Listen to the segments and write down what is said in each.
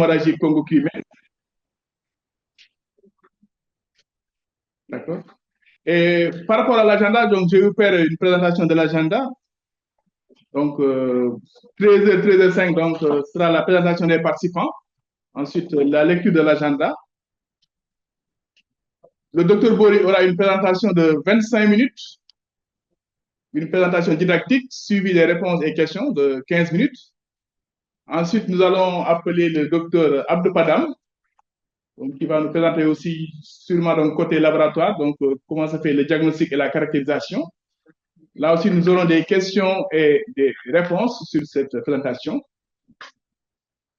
hémorragie Congo-Crimée. D'accord. Et par rapport à l'agenda, donc je vais vous faire une présentation de l'agenda. Donc, 13h, 13h05, donc, sera la présentation des participants. Ensuite, la lecture de l'agenda. Le docteur Bori aura une présentation de 25 minutes, une présentation didactique suivie des réponses et questions de 15 minutes. Ensuite, nous allons appeler le docteur Abdou Padam, donc, qui va nous présenter aussi sûrement donc, côté laboratoire, donc comment se fait le diagnostic et la caractérisation. Là aussi, nous aurons des questions et des réponses sur cette présentation.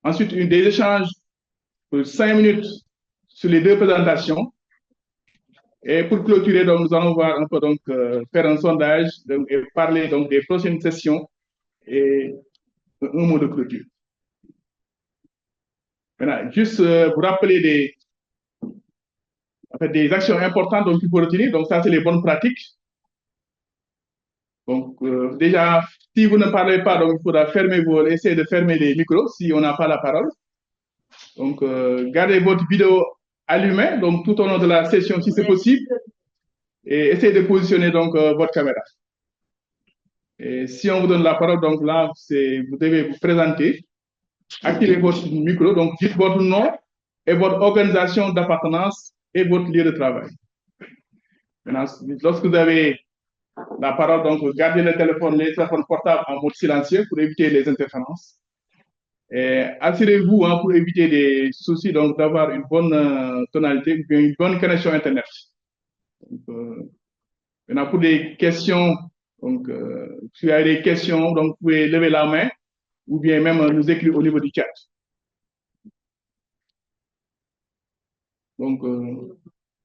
Ensuite, des échanges de 5 minutes sur les deux présentations. Et pour clôturer, donc, nous allons voir un peu, donc, faire un sondage donc, et parler donc, des prochaines sessions et un mot de clôture. Maintenant, juste vous rappeler des actions importantes qu'il faut retenir. Donc, ça, c'est les bonnes pratiques. Donc, déjà, si vous ne parlez pas, donc, il faudra essayer de fermer les micros si on n'a pas la parole. Donc, gardez votre vidéo allumée donc, tout au long de la session si c'est possible. Et essayez de positionner donc, votre caméra. Et si on vous donne la parole, donc là, vous devez vous présenter, activez votre micro, donc dites votre nom et votre organisation d'appartenance et votre lieu de travail. Maintenant, lorsque vous avez la parole, donc gardez les téléphones portables en mode silencieux pour éviter les interférences. Et assurez-vous pour éviter des soucis donc d'avoir une bonne tonalité, une bonne connexion Internet. Donc, maintenant, pour des questions, donc, si vous avez des questions, donc, vous pouvez lever la main ou bien même nous écrire au niveau du chat. Donc,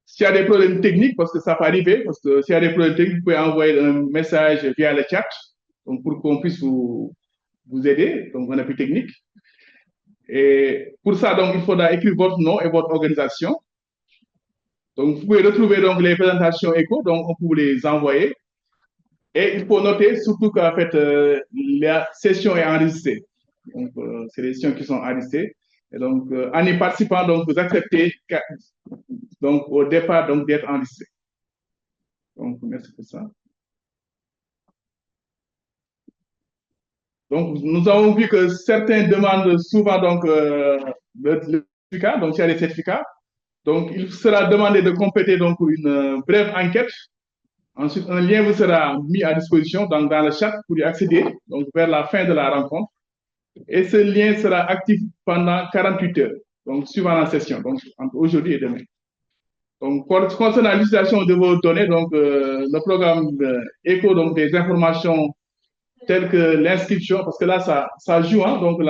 s'il y a des problèmes techniques, parce que ça peut arriver, parce que s'il y a des problèmes techniques, vous pouvez envoyer un message via le chat donc pour qu'on puisse vous aider, donc un appui technique. Et pour ça, donc, il faudra écrire votre nom et votre organisation. Donc, vous pouvez retrouver donc, les présentations écho, donc on peut vous les envoyer. Et il faut noter surtout qu'en fait, la session est enregistrée. Donc, c'est les sessions qui sont enregistrées. Et donc, en y participant, donc, vous acceptez donc, au départ donc, d'être enregistré. Donc, merci pour ça. Donc, nous avons vu que certains demandent souvent donc, le certificat, donc il y a des certificats. Donc, il sera demandé de compléter donc, une brève enquête. Ensuite, un lien vous sera mis à disposition dans le chat pour y accéder donc, vers la fin de la rencontre. Et ce lien sera actif pendant 48 heures, donc suivant la session, donc entre aujourd'hui et demain. Donc, concernant l'utilisation de vos données, donc, le programme écho donc, des informations telles que l'inscription, parce que là, ça joue, donc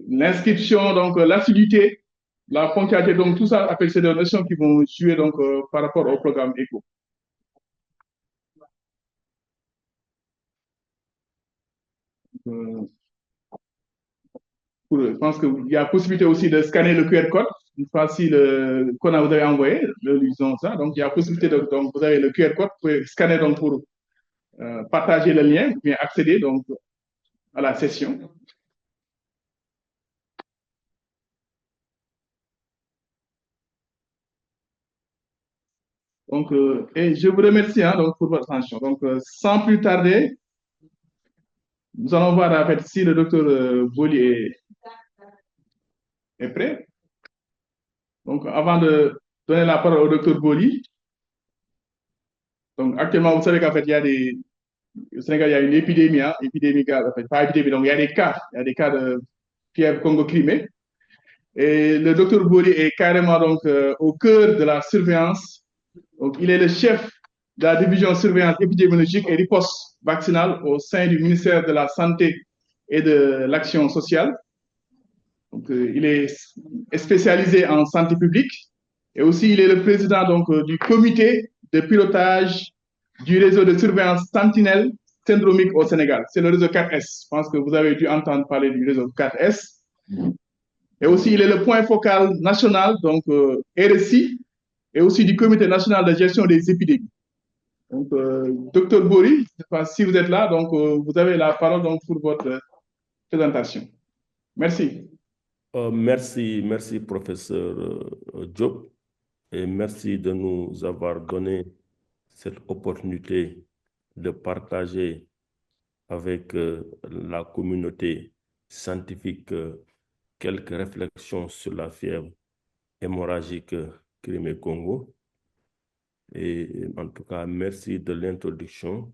l'inscription, donc l'assiduité, la ponctualité, donc tout ça, avec ces notions qui vont jouer donc, par rapport au programme écho. Je pense qu'il y a possibilité aussi de scanner le QR code, une fois si qu'on vous avez envoyé, l'usons ça. Donc, il y a possibilité de, donc, vous avez le QR code, vous pouvez scanner donc pour partager le lien, ou bien accéder donc à la session. Donc, et je vous remercie donc, pour votre attention. Donc, sans plus tarder, nous allons voir en fait, si le docteur Boli est prêt. Donc, avant de donner la parole au docteur Boli, donc actuellement, vous savez qu'en fait, au Sénégal, il y a une épidémie, en fait, pas épidémie, donc il y a des cas de fièvre Congo-Crimée. Et le docteur Boli est carrément donc, au cœur de la surveillance. Donc, il est le chef de la division surveillance épidémiologique et riposte vaccinale au sein du ministère de la Santé et de l'Action sociale. Donc, il est spécialisé en santé publique et aussi il est le président donc, du comité de pilotage du réseau de surveillance sentinelle syndromique au Sénégal. C'est le réseau 4S. Je pense que vous avez dû entendre parler du réseau 4S. Et aussi, il est le point focal national, donc RSI, et aussi du comité national de gestion des épidémies. Donc, docteur Bori, si vous êtes là, donc vous avez la parole donc, pour votre présentation. Merci. Merci, professeur Diop, et merci de nous avoir donné cette opportunité de partager avec la communauté scientifique quelques réflexions sur la fièvre hémorragique Crimée-Congo. Et en tout cas, merci de l'introduction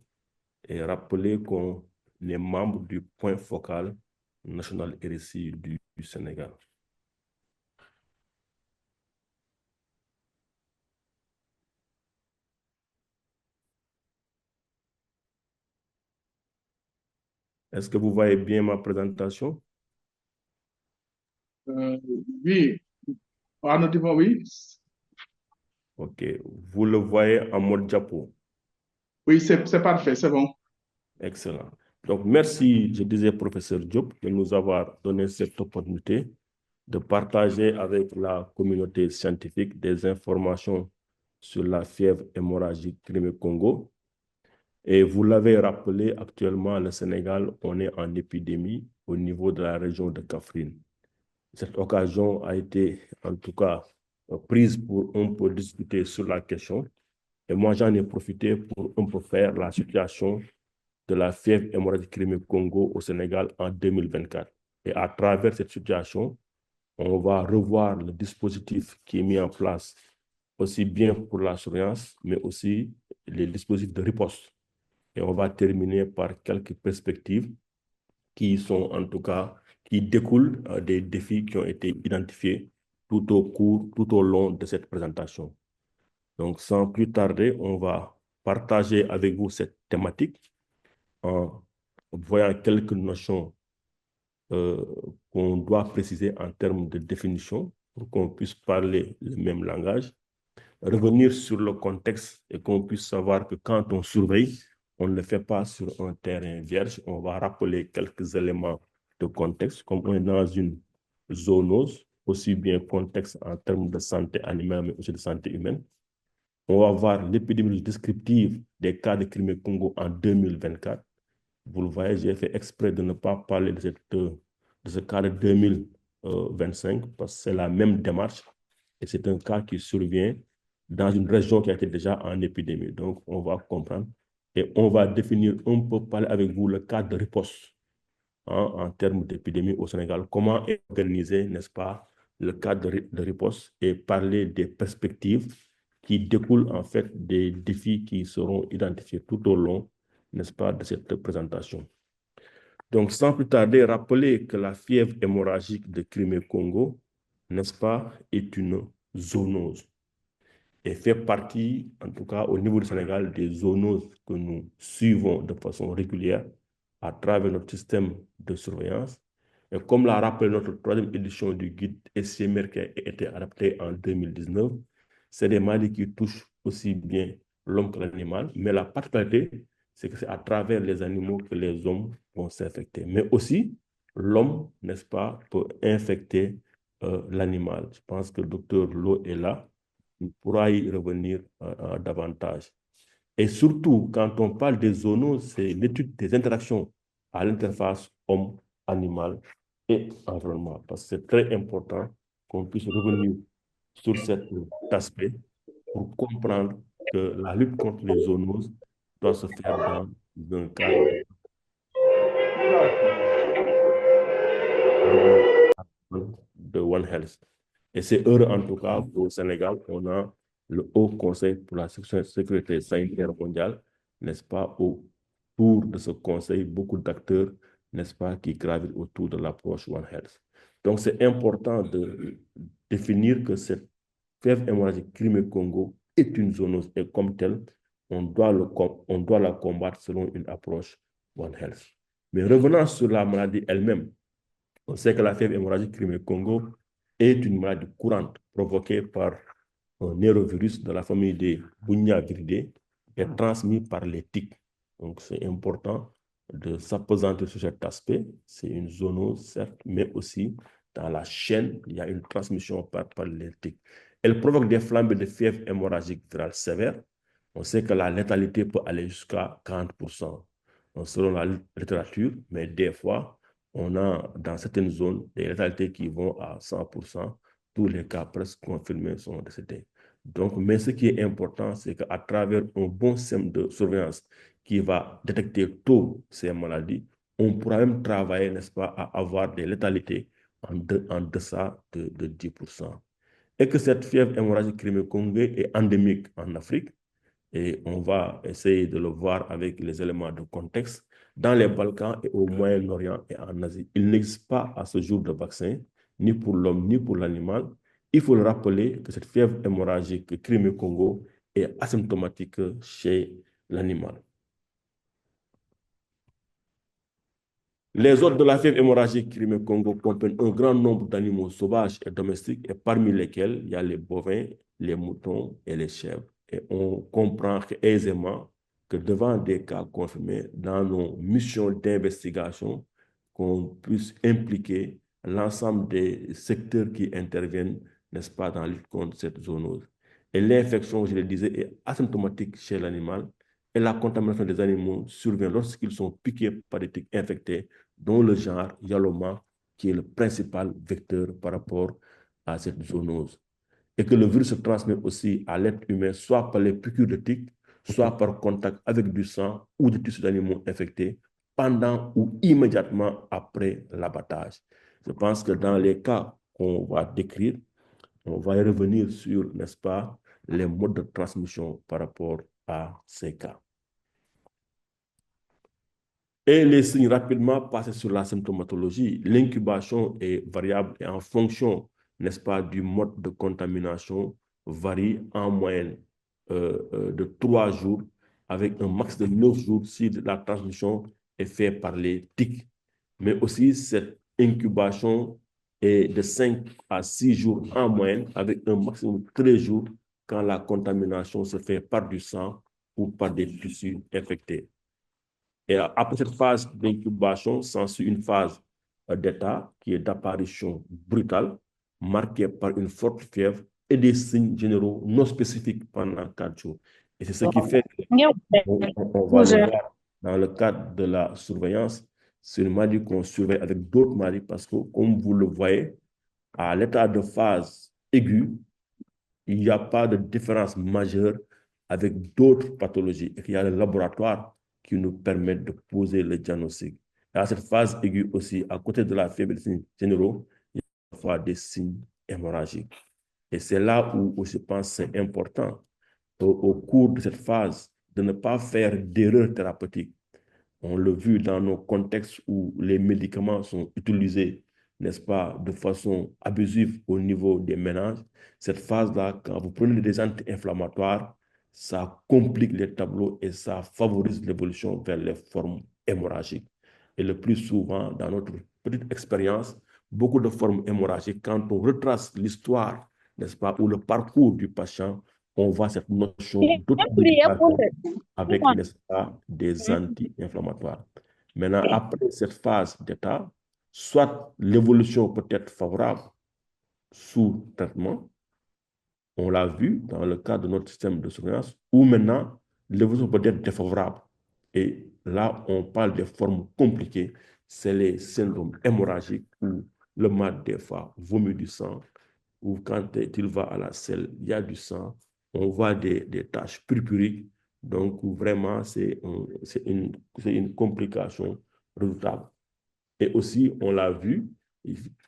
et rappeler qu'on est membre du point focal national RSI du Sénégal. Est-ce que vous voyez bien ma présentation? Oui, auditivement, oui. OK. Vous le voyez en mode diapo. Oui, c'est parfait, c'est bon. Excellent. Donc, merci, je disais, professeur Diop, de nous avoir donné cette opportunité de partager avec la communauté scientifique des informations sur la fièvre hémorragique Crimée-Congo. Et vous l'avez rappelé, actuellement, le Sénégal, on est en épidémie au niveau de la région de Kaffrine. Cette occasion a été, en tout cas, prise pour un peu discuter sur la question. Et moi, j'en ai profité pour un peu faire la situation de la fièvre hémorragique Crimée-Congo au Sénégal en 2024. Et à travers cette situation, on va revoir le dispositif qui est mis en place, aussi bien pour la surveillance, mais aussi les dispositifs de riposte. Et on va terminer par quelques perspectives qui sont en tout cas, qui découlent des défis qui ont été identifiés tout au long de cette présentation. Donc, sans plus tarder, on va partager avec vous cette thématique en voyant quelques notions euh, qu'on doit préciser en termes de définition pour qu'on puisse parler le même langage, revenir sur le contexte et qu'on puisse savoir que quand on surveille, on ne le fait pas sur un terrain vierge. On va rappeler quelques éléments de contexte, comme on est dans une zoonose, aussi bien contexte en termes de santé animale, mais aussi de santé humaine. On va voir l'épidémie descriptive des cas de Crimée-Congo en 2024. Vous le voyez, j'ai fait exprès de ne pas parler de ce cas de 2025 parce que c'est la même démarche et c'est un cas qui survient dans une région qui a été déjà en épidémie. Donc, on va comprendre et on va définir un peu, parler avec vous le cadre de riposte en termes d'épidémie au Sénégal. Comment organiser, n'est-ce pas, le cadre de riposte et parler des perspectives qui découlent en fait des défis qui seront identifiés tout au long, n'est-ce pas, de cette présentation. Donc, sans plus tarder, rappeler que la fièvre hémorragique de Crimée-Congo, n'est-ce pas, est une zoonose et fait partie, en tout cas au niveau du Sénégal, des zoonoses que nous suivons de façon régulière à travers notre système de surveillance. Et comme l'a rappelé notre troisième édition du guide SCMR qui a été adapté en 2019, c'est des maladies qui touchent aussi bien l'homme que l'animal, mais la particularité, c'est que c'est à travers les animaux que les hommes vont s'infecter. Mais aussi, l'homme, n'est-ce pas, peut infecter l'animal. Je pense que le docteur Lo est là. Il pourra y revenir davantage. Et surtout, quand on parle des zoonoses, c'est l'étude des interactions à l'interface homme-animal et environnement. Parce que c'est très important qu'on puisse revenir sur cet aspect pour comprendre que la lutte contre les zoonoses doit se faire dans un cadre de One Health. Et c'est heureux en tout cas qu'au Sénégal, on a le Haut Conseil pour la sécurité sanitaire mondiale, n'est-ce pas, autour de ce conseil, beaucoup d'acteurs, n'est-ce pas, qui gravitent autour de l'approche One Health. Donc, c'est important de définir que cette fièvre hémorragique Crimée-Congo est une zoonose et comme telle, on doit la combattre selon une approche One Health. Mais revenons sur la maladie elle-même. On sait que la fièvre hémorragique Crimée-Congo est une maladie courante provoquée par un norovirus de la famille des Bunyaviridae et transmis par les tiques. Donc, c'est important de s'appesantir sur cet aspect. C'est une zoonose, certes, mais aussi dans la chaîne, il y a une transmission par les tiques. Elle provoque des flambées de fièvre hémorragique virale sévère. On sait que la létalité peut aller jusqu'à 40%, donc, selon la littérature, mais des fois, on a dans certaines zones des létalités qui vont à 100%. Tous les cas presque confirmés sont décédés. Donc, mais ce qui est important, c'est qu'à travers un bon système de surveillance qui va détecter tôt ces maladies, on pourra même travailler, n'est-ce pas, à avoir des létalités en deçà de 10%. Et que cette fièvre hémorragique Crimée-Congo est endémique en Afrique, et on va essayer de le voir avec les éléments de contexte. Dans les Balkans et au Moyen-Orient et en Asie, il n'existe pas à ce jour de vaccin, ni pour l'homme, ni pour l'animal. Il faut le rappeler que cette fièvre hémorragique Crimée-Congo est asymptomatique chez l'animal. Les hôtes de la fièvre hémorragique Crimée-Congo comprennent un grand nombre d'animaux sauvages et domestiques, et parmi lesquels il y a les bovins, les moutons et les chèvres. Et on comprend aisément que devant des cas confirmés, dans nos missions d'investigation, qu'on puisse impliquer l'ensemble des secteurs qui interviennent, n'est-ce pas, dans la lutte contre cette zoonose. Et l'infection, je le disais, est asymptomatique chez l'animal, et la contamination des animaux survient lorsqu'ils sont piqués par des tiques infectés, dont le genre Yaloma, qui est le principal vecteur par rapport à cette zoonose. Et que le virus se transmet aussi à l'être humain, soit par les piqûres de tiques, soit par contact avec du sang ou des tissus d'animaux infectés, pendant ou immédiatement après l'abattage. Je pense que dans les cas qu'on va décrire, on va y revenir sur, n'est-ce pas, les modes de transmission par rapport à ces cas. Et les signes rapidement passer sur la symptomatologie. L'incubation est variable et en fonction, n'est-ce pas, du mode de contamination, varie en moyenne de 3 jours avec un max de 9 jours si la transmission est faite par les tiques. Mais aussi, cette incubation est de 5 à 6 jours en moyenne avec un maximum de 13 jours quand la contamination se fait par du sang ou par des tissus infectés. Et après cette phase d'incubation, s'ensuit une phase d'état qui est d'apparition brutale, marquée par une forte fièvre et des signes généraux non spécifiques pendant 4 jours. Et c'est ce qui fait qu'on va le voir dans le cadre de la surveillance. C'est une maladie qu'on surveille avec d'autres maladies parce que, comme vous le voyez, à l'état de phase aiguë, il n'y a pas de différence majeure avec d'autres pathologies et qu'il y a le laboratoire qui nous permet de poser le diagnostic. Et à cette phase aiguë aussi, à côté de la fièvre des signes généraux, il y a parfois des signes hémorragiques. Et c'est là où je pense que c'est important, au cours de cette phase, de ne pas faire d'erreurs thérapeutiques. On l'a vu dans nos contextes où les médicaments sont utilisés, n'est-ce pas, de façon abusive au niveau des ménages. Cette phase-là, quand vous prenez des anti-inflammatoires, ça complique les tableaux et ça favorise l'évolution vers les formes hémorragiques. Et le plus souvent, dans notre petite expérience, beaucoup de formes hémorragiques, quand on retrace l'histoire, n'est-ce pas, ou le parcours du patient, on voit cette notion d'automédication avec, n'est-ce pas, des anti-inflammatoires. Maintenant, après cette phase d'état, soit l'évolution peut être favorable sous traitement, on l'a vu dans le cas de notre système de surveillance, ou maintenant, l'évolution peut être défavorable. Et là, on parle des formes compliquées, c'est les syndromes hémorragiques où le malade, des fois, vomit du sang, ou quand il va à la selle, il y a du sang, on voit des taches purpuriques. Donc, vraiment, c'est une complication redoutable. Et aussi, on l'a vu,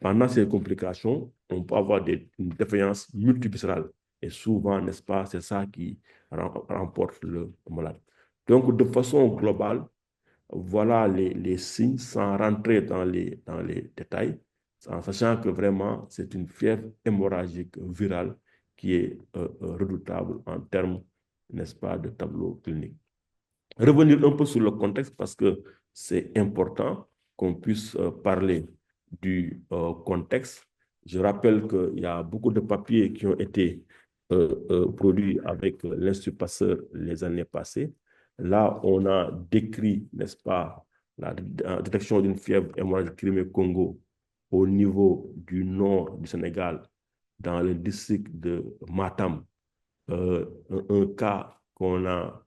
pendant ces complications, on peut avoir une défaillance multiviscérale. Et souvent, n'est-ce pas, c'est ça qui remporte le malade. Donc, de façon globale, voilà les signes sans rentrer dans les détails, en sachant que vraiment, c'est une fièvre hémorragique virale qui est redoutable en termes, n'est-ce pas, de tableau clinique. Revenir un peu sur le contexte parce que c'est important qu'on puisse parler du contexte. Je rappelle qu'il y a beaucoup de papiers qui ont été produits avec l'Institut Pasteur les années passées. Là, on a décrit, n'est-ce pas, la détection d'une fièvre hémorragique Crimée-Congo au niveau du nord du Sénégal, dans le district de Matam. Un cas qu'on a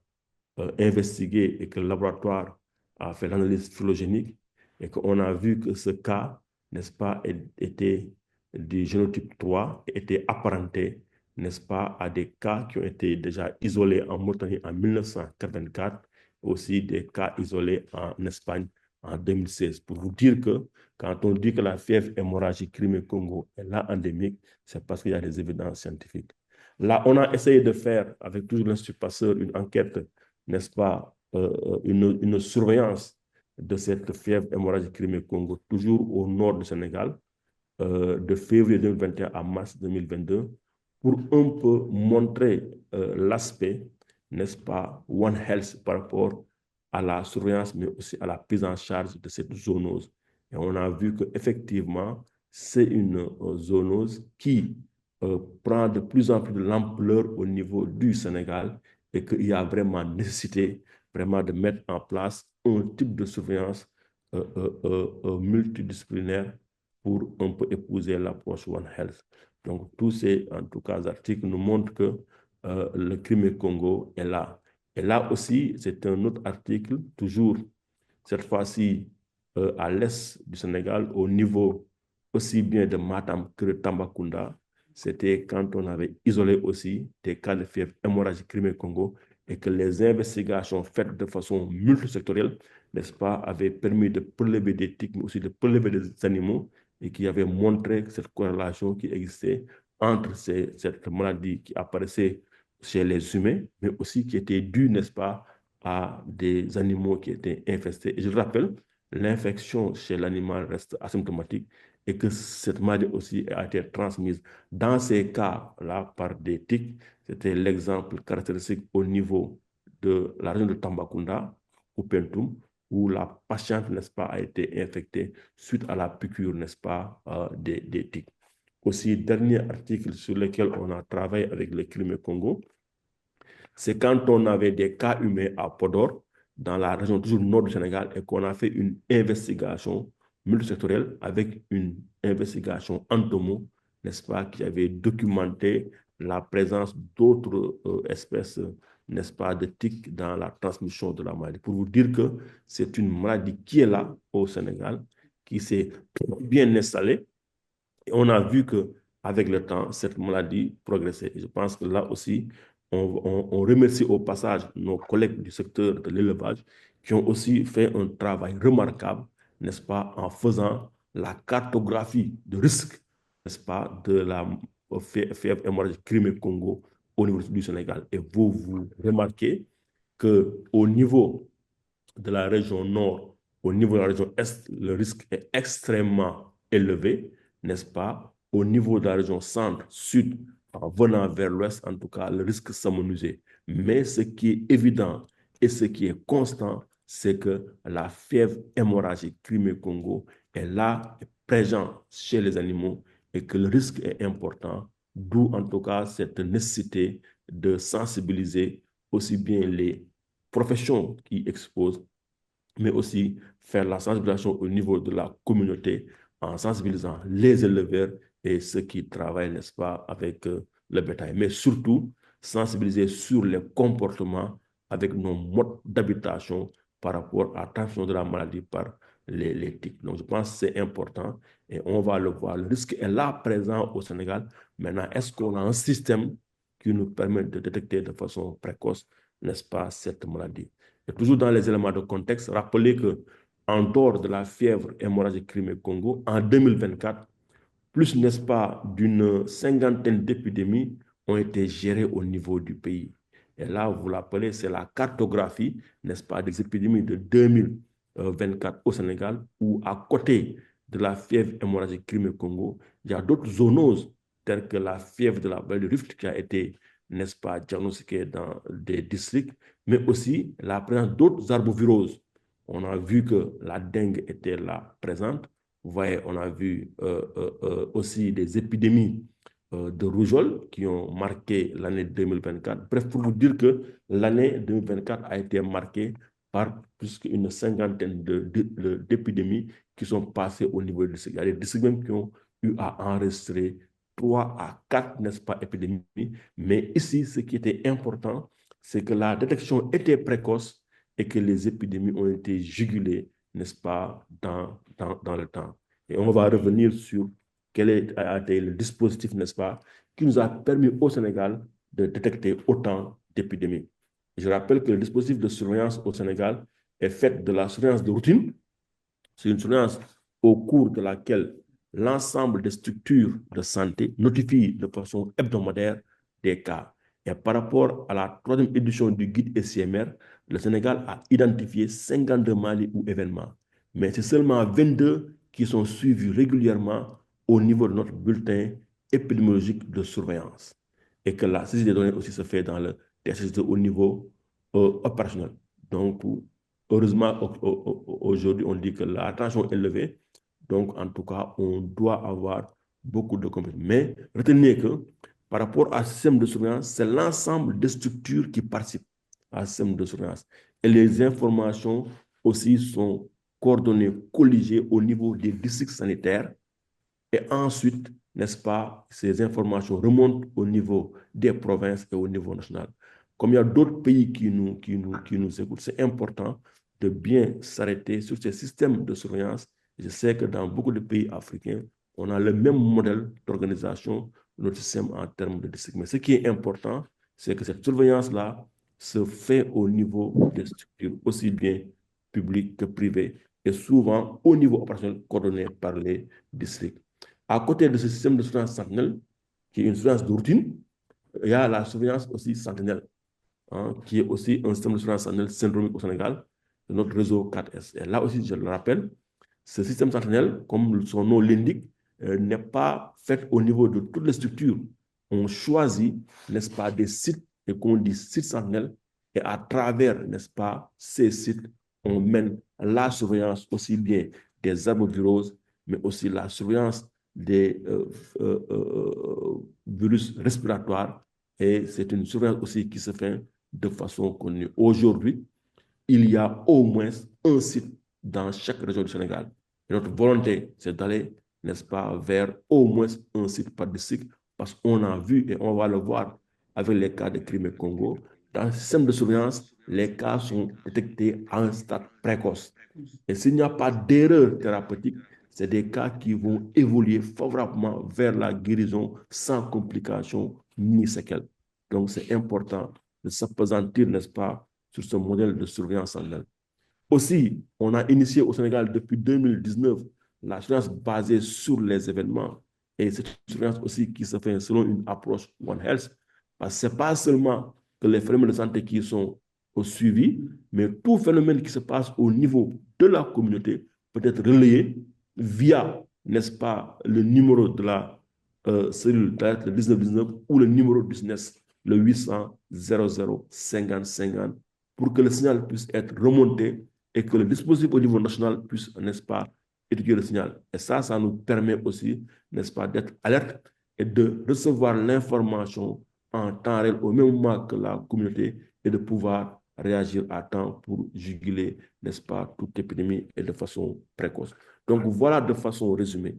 investigué et que le laboratoire a fait l'analyse phylogénique et qu'on a vu que ce cas, n'est-ce pas, était du génotype 3, était apparenté, n'est-ce pas, à des cas qui ont été déjà isolés en Mauritanie en 1984, aussi des cas isolés en Espagne en 2016. Pour vous dire que quand on dit que la fièvre hémorragique Crimée-Congo est là endémique, c'est parce qu'il y a des évidences scientifiques. Là, on a essayé de faire, avec toujours l'Institut Pasteur, une enquête, n'est-ce pas, une surveillance de cette fièvre hémorragique Crimée-Congo, toujours au nord du Sénégal, de février 2021 à mars 2022, pour un peu montrer l'aspect, n'est-ce pas, One Health par rapport à la surveillance, mais aussi à la prise en charge de cette zoonose. Et on a vu qu'effectivement, c'est une zoonose qui prend de plus en plus de l'ampleur au niveau du Sénégal et qu'il y a vraiment nécessité vraiment de mettre en place un type de surveillance multidisciplinaire pour un peu épouser l'approche One Health. Donc, tous ces, en tout cas, articles nous montrent que le Crimée-Congo est là. Et là aussi, c'est un autre article, toujours, cette fois-ci, à l'est du Sénégal, au niveau aussi bien de Matam que de Tambacounda. C'était quand on avait isolé aussi des cas de fièvre hémorragique Crimée-Congo et que les investigations faites de façon multisectorielle, n'est-ce pas, avaient permis de prélever des tiques, mais aussi de prélever des animaux et qui avaient montré cette corrélation qui existait entre cette maladie qui apparaissait chez les humains, mais aussi qui était due, n'est-ce pas, à des animaux qui étaient infestés. Et je rappelle, l'infection chez l'animal reste asymptomatique et que cette maladie aussi a été transmise dans ces cas-là par des tiques. C'était l'exemple caractéristique au niveau de la région de Tambacounda, au Pentum, où la patiente, n'est-ce pas, a été infectée suite à la piqûre, n'est-ce pas, des tiques. Aussi, dernier article sur lequel on a travaillé avec le Crimée-Congo, c'est quand on avait des cas humains à Podor, dans la région toujours nord du Sénégal, et qu'on a fait une investigation multisectorielle avec une investigation entomo, n'est-ce pas, qui avait documenté la présence d'autres espèces, n'est-ce pas, de tiques dans la transmission de la maladie. Pour vous dire que c'est une maladie qui est là au Sénégal, qui s'est bien installée. Et on a vu qu'avec le temps, cette maladie progressait. Et je pense que là aussi, on remercie au passage nos collègues du secteur de l'élevage qui ont aussi fait un travail remarquable, n'est-ce pas, en faisant la cartographie de risque, n'est-ce pas, de la fièvre hémorragique Crimée-Congo au niveau du Sénégal. Et vous remarquez qu'au niveau de la région nord, au niveau de la région est, le risque est extrêmement élevé, n'est-ce pas? Au niveau de la région centre, sud, en venant vers l'ouest, en tout cas, le risque s'amenuisait. Mais ce qui est évident et ce qui est constant, c'est que la fièvre hémorragique Crimée-Congo est là, est présente chez les animaux et que le risque est important, d'où en tout cas cette nécessité de sensibiliser aussi bien les professions qui exposent, mais aussi faire la sensibilisation au niveau de la communauté en sensibilisant les éleveurs et ceux qui travaillent, n'est-ce pas, avec le bétail. Mais surtout, sensibiliser sur les comportements avec nos modes d'habitation par rapport à la transmission de la maladie par les tiques. Donc, je pense que c'est important et on va le voir. Le risque est là présent au Sénégal. Maintenant, est-ce qu'on a un système qui nous permet de détecter de façon précoce, n'est-ce pas, cette maladie? Et toujours dans les éléments de contexte, rappelez qu'en dehors de la fièvre hémorragique Crimée-Congo, en 2024, plus, n'est-ce pas, d'une cinquantaine d'épidémies ont été gérées au niveau du pays. Et là, vous l'appelez, c'est la cartographie, n'est-ce pas, des épidémies de 2024 au Sénégal, où à côté de la fièvre hémorragique Crimée-Congo, il y a d'autres zoonoses, telles que la fièvre de la vallée du Rift qui a été, n'est-ce pas, diagnostiquée dans des districts, mais aussi la présence d'autres arboviroses. On a vu que la dengue était là présente. Vous voyez, on a vu aussi des épidémies de rougeole qui ont marqué l'année 2024. Bref, pour vous dire que l'année 2024 a été marquée par plus qu'une cinquantaine d'épidémies qui sont passées au niveau des districts. Il y a des districts même qui ont eu à enregistrer 3 à 4, n'est-ce pas, épidémies. Mais ici, ce qui était important, c'est que la détection était précoce et que les épidémies ont été jugulées n'est-ce pas, dans le temps. Et on va revenir sur quel a été le dispositif, n'est-ce pas, qui nous a permis au Sénégal de détecter autant d'épidémies. Je rappelle que le dispositif de surveillance au Sénégal est fait de la surveillance de routine. C'est une surveillance au cours de laquelle l'ensemble des structures de santé notifient de façon hebdomadaire des cas. Et par rapport à la troisième édition du guide SCMR, le Sénégal a identifié 52 maladies ou événements. Mais c'est seulement 22 qui sont suivis régulièrement au niveau de notre bulletin épidémiologique de surveillance. Et que la saisie des données aussi se fait dans le TSS au niveau opérationnel. Donc, heureusement, aujourd'hui, on dit que la tension est élevée. Donc, en tout cas, on doit avoir beaucoup de compétences. Mais retenez que par rapport à ce système de surveillance, c'est l'ensemble des structures qui participent à ce système de surveillance. Et les informations aussi sont coordonnées, colligées au niveau des districts sanitaires. Et ensuite, n'est-ce pas, ces informations remontent au niveau des provinces et au niveau national. Comme il y a d'autres pays qui nous écoutent, c'est important de bien s'arrêter sur ces systèmes de surveillance. Je sais que dans beaucoup de pays africains, on a le même modèle d'organisation de notre système en termes de district. Mais ce qui est important, c'est que cette surveillance-là se fait au niveau des structures, aussi bien publiques que privées, et souvent au niveau opérationnel coordonné par les districts. À côté de ce système de surveillance sentinelle, qui est une surveillance de routine, il y a la surveillance aussi sentinelle, hein, qui est aussi un système de surveillance sentinelle syndromique au Sénégal, de notre réseau 4S. Et là aussi, je le rappelle, ce système sentinelle, comme son nom l'indique, n'est pas fait au niveau de toutes les structures. On choisit, n'est-ce pas, des sites, et qu'on dit sites sentinelles, et à travers, n'est-ce pas, ces sites, on mène la surveillance aussi bien des arboviroses, mais aussi la surveillance des virus respiratoires. Et c'est une surveillance aussi qui se fait de façon connue. Aujourd'hui, il y a au moins un site dans chaque région du Sénégal. Et notre volonté, c'est d'aller, n'est-ce pas, vers au moins un site par district, parce qu'on a vu et on va le voir avec les cas de Crimée-Congo. Dans le système de surveillance, les cas sont détectés à un stade précoce. Et s'il n'y a pas d'erreur thérapeutique, c'est des cas qui vont évoluer favorablement vers la guérison sans complications ni séquelles. Donc, c'est important de s'appesantir, n'est-ce pas, sur ce modèle de surveillance annuelle. Aussi, on a initié au Sénégal depuis 2019 la surveillance basée sur les événements. Et c'est une surveillance aussi qui se fait selon une approche One Health. Parce que ce n'est pas seulement que les phénomènes de santé qui sont au suivi, mais tout phénomène qui se passe au niveau de la communauté peut être relayé via, n'est-ce pas, le numéro de la cellule d'alerte, le 1919, ou le numéro du SNES, le 800 00 50 50, pour que le signal puisse être remonté et que le dispositif au niveau national puisse, n'est-ce pas, étudier le signal. Et ça nous permet aussi, n'est-ce pas, d'être alerte et de recevoir l'information en temps réel au même moment que la communauté et de pouvoir réagir à temps pour juguler, n'est-ce pas, toute épidémie et de façon précoce. Donc voilà de façon résumée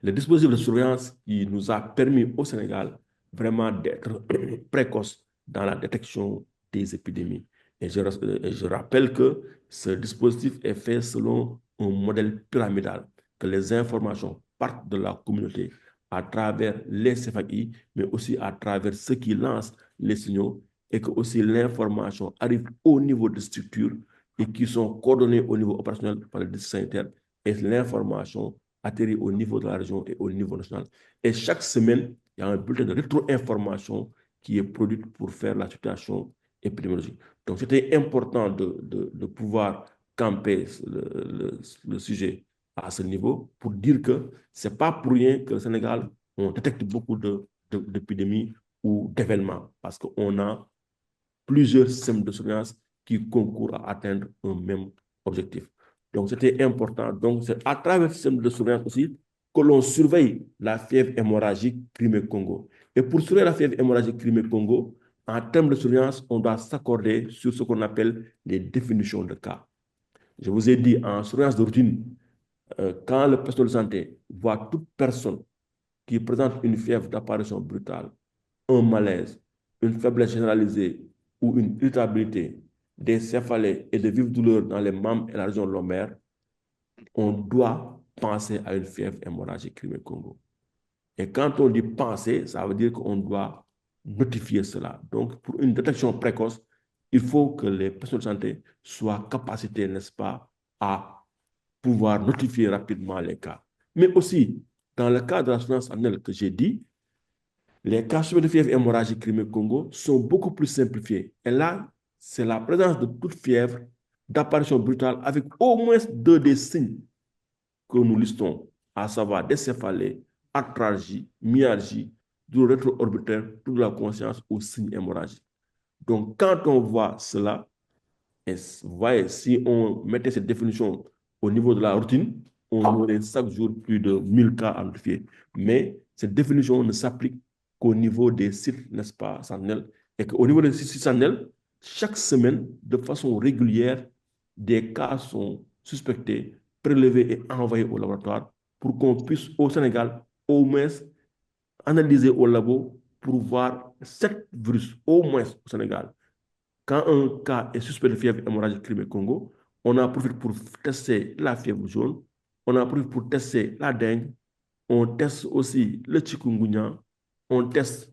le dispositif de surveillance qui nous a permis au Sénégal vraiment d'être précoce dans la détection des épidémies. Et je rappelle que ce dispositif est fait selon un modèle pyramidal, que les informations partent de la communauté à travers les CFAI, mais aussi à travers ceux qui lancent les signaux, et que aussi l'information arrive au niveau des structures et qui sont coordonnées au niveau opérationnel par le district sanitaire, et l'information atterrit au niveau de la région et au niveau national. Et chaque semaine, il y a un bulletin de rétro-information qui est produit pour faire la situation épidémiologique. Donc, c'était important de pouvoir camper le sujet à ce niveau pour dire que ce n'est pas pour rien que le Sénégal, on détecte beaucoup d'épidémies ou d'événements parce qu'on a plusieurs systèmes de surveillance qui concourent à atteindre un même objectif. Donc, c'était important. Donc, c'est à travers le système de surveillance aussi que l'on surveille la fièvre hémorragique Crimée-Congo. Et pour surveiller la fièvre hémorragique Crimée-Congo, en termes de surveillance, on doit s'accorder sur ce qu'on appelle les définitions de cas. Je vous ai dit, en surveillance de routine, quand le personnel de santé voit toute personne qui présente une fièvre d'apparition brutale, un malaise, une faiblesse généralisée ou une irritabilité, des céphalées et de vives douleurs dans les membres et la région lombaire, on doit penser à une fièvre hémorragique Crimée-Congo. Et quand on dit penser, ça veut dire qu'on doit notifier cela. Donc, pour une détection précoce, il faut que les personnes de santé soient capacitées, n'est-ce pas, à pouvoir notifier rapidement les cas. Mais aussi, dans le cas de la surveillance annuelle que j'ai dit, les cas de fièvre hémorragique Crimée-Congo sont beaucoup plus simplifiés. Et là, c'est la présence de toute fièvre d'apparition brutale avec au moins 2 des signes que nous listons, à savoir des céphalées, arthralgie, myalgie, douleur rétro-orbitaire, trouble de la conscience ou signes hémorragiques. Donc, quand on voit cela, et vous voyez, si on mettait cette définition au niveau de la routine, on aurait chaque jour plus de 1000 cas à notifier. Mais cette définition ne s'applique qu'au niveau des sites, n'est-ce pas, sentinelles, et qu'au niveau des sites sentinelles, chaque semaine, de façon régulière, des cas sont suspectés, prélevés et envoyés au laboratoire pour qu'on puisse, au Sénégal, au moins analyser au labo pour voir 7 virus, au moins au Sénégal. Quand un cas est suspect de fièvre hémorragique Crimée-Congo, on en profite pour tester la fièvre jaune, on en profite pour tester la dengue, on teste aussi le chikungunya, on teste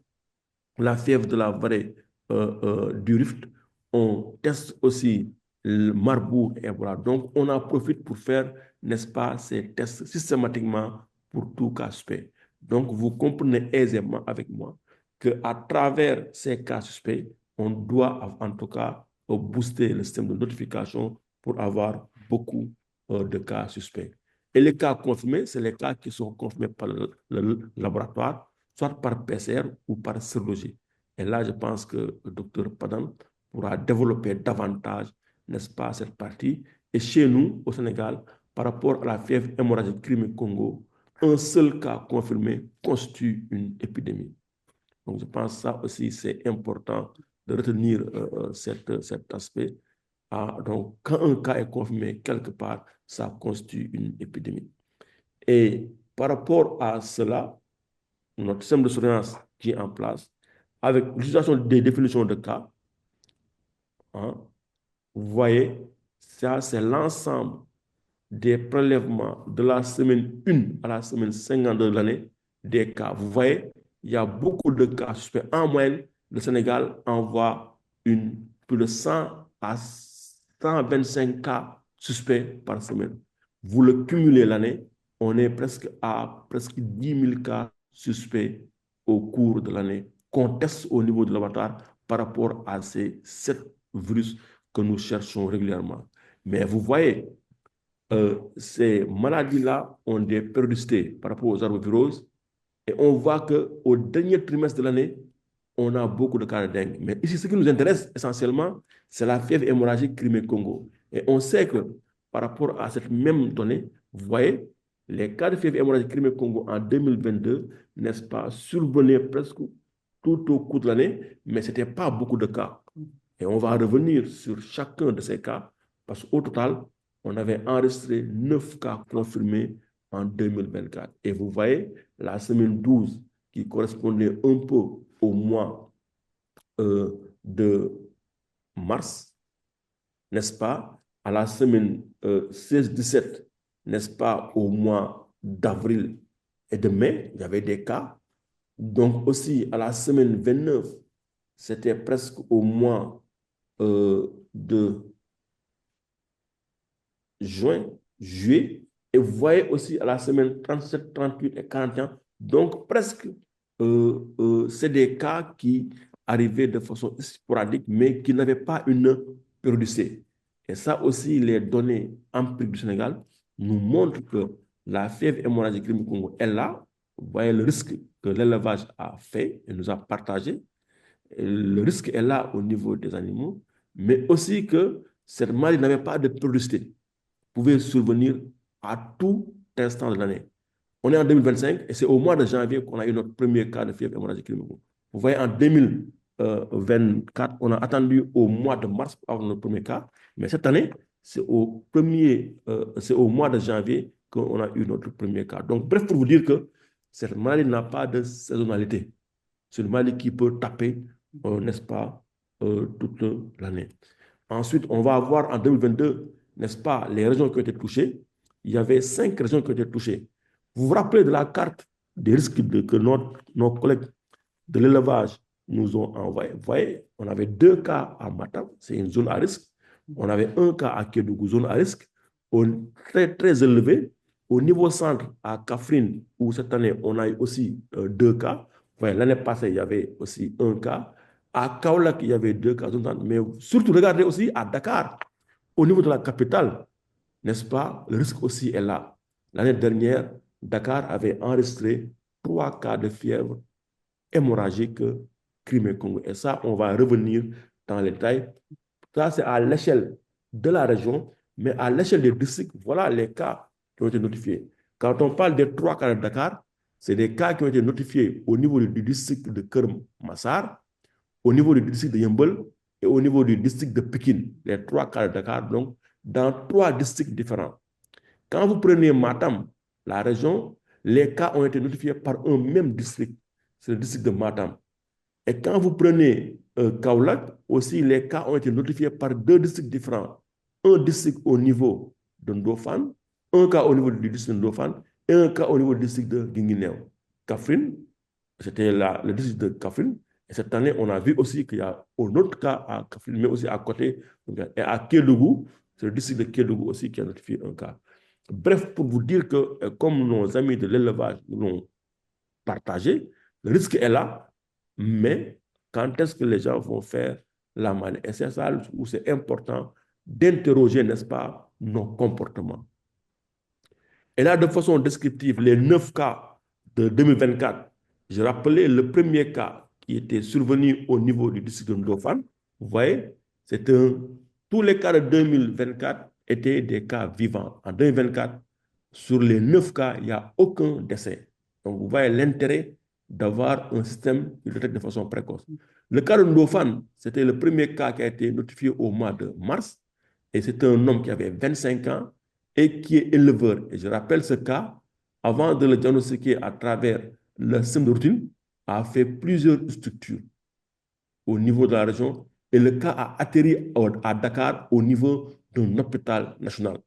la fièvre de la vallée du Rift, on teste aussi le Marburg et voilà. Donc, on en profite pour faire, n'est-ce pas, ces tests systématiquement pour tout cas suspect. Donc, vous comprenez aisément avec moi qu'à travers ces cas suspects, on doit en tout cas booster le système de notification pour avoir beaucoup de cas suspects. Et les cas confirmés, c'est les cas qui sont confirmés par le laboratoire, soit par PCR ou par sérologie. Et là, je pense que le docteur Padam pourra développer davantage, n'est-ce pas, cette partie. Et chez nous, au Sénégal, par rapport à la fièvre hémorragique Crimée-Congo, un seul cas confirmé constitue une épidémie. Donc, je pense que ça aussi, c'est important de retenir cet aspect. Ah, donc, quand un cas est confirmé quelque part, ça constitue une épidémie. Et par rapport à cela, notre système de surveillance qui est en place, avec l'utilisation des définitions de cas, hein, vous voyez, ça, c'est l'ensemble des prélèvements de la semaine 1 à la semaine 52 de l'année des cas. Vous voyez, il y a beaucoup de cas suspects. En moyenne, le Sénégal envoie plus de 100 à 125 cas suspects par semaine. Vous le cumulez l'année, on est presque à presque 10 000 cas suspects au cours de l'année qu'on teste au niveau de laboratoire par rapport à ces 7 virus que nous cherchons régulièrement. Mais vous voyez, ces maladies-là ont des périodicités par rapport aux arboviroses et on voit qu'au dernier trimestre de l'année, on a beaucoup de cas de dengue. Mais ici, ce qui nous intéresse essentiellement, c'est la fièvre hémorragique Crimée-Congo. Et on sait que par rapport à cette même donnée, vous voyez, les cas de fièvre hémorragique Crimée-Congo en 2022, n'est-ce pas, survenaient presque tout au cours de l'année, mais ce n'était pas beaucoup de cas. Et on va revenir sur chacun de ces cas, parce qu'au total, on avait enregistré 9 cas confirmés en 2024. Et vous voyez, la semaine 12, qui correspondait un peu au mois de mars, n'est-ce pas, à la semaine 16-17, n'est-ce pas, au mois d'avril et de mai, il y avait des cas. Donc aussi, à la semaine 29, c'était presque au mois de juin, juillet, et vous voyez aussi à la semaine 37, 38 et 41, donc presque, c'est des cas qui arrivaient de façon sporadique, mais qui n'avaient pas une périodicité. Et ça aussi, les données empiriques du Sénégal nous montrent que la fièvre hémorragique du Congo est là. Vous voyez le risque que l'élevage a fait et nous a partagé. Et le risque est là au niveau des animaux, mais aussi que cette maladie n'avait pas de périodicité, pouvait survenir à tout instant de l'année. On est en 2025 et c'est au mois de janvier qu'on a eu notre premier cas de fièvre hémorragique Crimée-Congo. Vous voyez, en 2024, on a attendu au mois de mars pour avoir notre premier cas, mais cette année, c'est au mois de janvier qu'on a eu notre premier cas. Donc, bref, pour vous dire que cette maladie n'a pas de saisonnalité. C'est une maladie qui peut taper, n'est-ce pas, toute l'année. Ensuite, on va avoir en 2022, n'est-ce pas, les régions qui ont été touchées. Il y avait 5 régions qui ont été touchées. Vous vous rappelez de la carte des risques que nos collègues de l'élevage nous ont envoyé. Vous voyez, on avait 2 cas à Matam, c'est une zone à risque. On avait 1 cas à Kédougou, zone à risque, très, très élevé. Au niveau centre, à Kaffrine, où cette année, on a eu aussi 2 cas. Enfin, l'année passée, il y avait aussi 1 cas. À Kaolack, il y avait 2 cas. Mais surtout, regardez aussi à Dakar, au niveau de la capitale, n'est-ce pas? Le risque aussi est là. L'année dernière, Dakar avait enregistré 3 cas de fièvre hémorragique Crimée-Congo. Et ça, on va revenir dans les détails. Ça, c'est à l'échelle de la région, mais à l'échelle des districts, voilà les cas qui ont été notifiés. Quand on parle des 3 cas de Dakar, c'est des cas qui ont été notifiés au niveau du district de Kerm Massar, au niveau du district de Yembel et au niveau du district de Pékin. Les 3 cas de Dakar, donc, dans 3 districts différents. Quand vous prenez Matam, la région, les cas ont été notifiés par un même district. C'est le district de Matam. Et quand vous prenez Kaolack, aussi, les cas ont été notifiés par 2 districts différents. Un district au niveau de Ndofane, un cas au niveau du district de Ndofane et un cas au niveau du district de Guinguinéo. Kaffrine, c'était le district de Kaffrine. Et cette année, on a vu aussi qu'il y a un autre cas à Kaffrine, mais aussi à côté. Et à Kédougou, c'est le district de Kédougou aussi qui a notifié un cas. Bref, pour vous dire que, comme nos amis de l'élevage nous l'ont partagé, le risque est là, mais quand est-ce que les gens vont faire la manne? Et c'est ça où c'est important d'interroger, n'est-ce pas, nos comportements. Et là, de façon descriptive, les 9 cas de 2024, je rappelais le premier cas qui était survenu au niveau du district de Ndofane. Vous voyez, tous les cas de 2024 étaient des cas vivants. En 2024, sur les 9 cas, il n'y a aucun décès. Donc, vous voyez l'intérêt d'avoir un système qui détecte de façon précoce. Le cas de Ndofane, c'était le premier cas qui a été notifié au mois de mars. Et c'était un homme qui avait 25 ans et qui est éleveur. Et je rappelle ce cas, avant de le diagnostiquer à travers le système de routine, a fait plusieurs structures au niveau de la région et le cas a atterri à Dakar au niveau d'un hôpital national.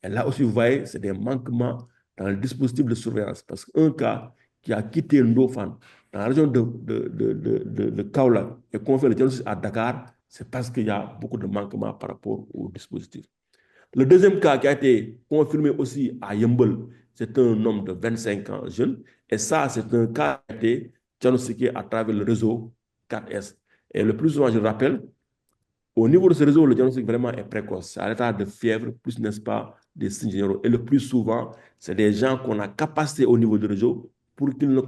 Et là aussi, vous voyez, c'est des manquements dans le dispositif de surveillance parce qu'un cas qui a quitté Ndofane dans la région de Kaolack et qu'on fait le diagnostic à Dakar, c'est parce qu'il y a beaucoup de manquements par rapport au dispositif. Le deuxième cas qui a été confirmé aussi à Yembel, c'est un homme de 25 ans jeune. Et ça, c'est un cas qui a été diagnostiqué à travers le réseau 4S. Et le plus souvent, je le rappelle, au niveau de ce réseau, le diagnostic vraiment est précoce. C'est à l'état de fièvre, plus n'est-ce pas, des signes généraux. Et le plus souvent, c'est des gens qu'on a capacité au niveau du réseau pour qu'ils ne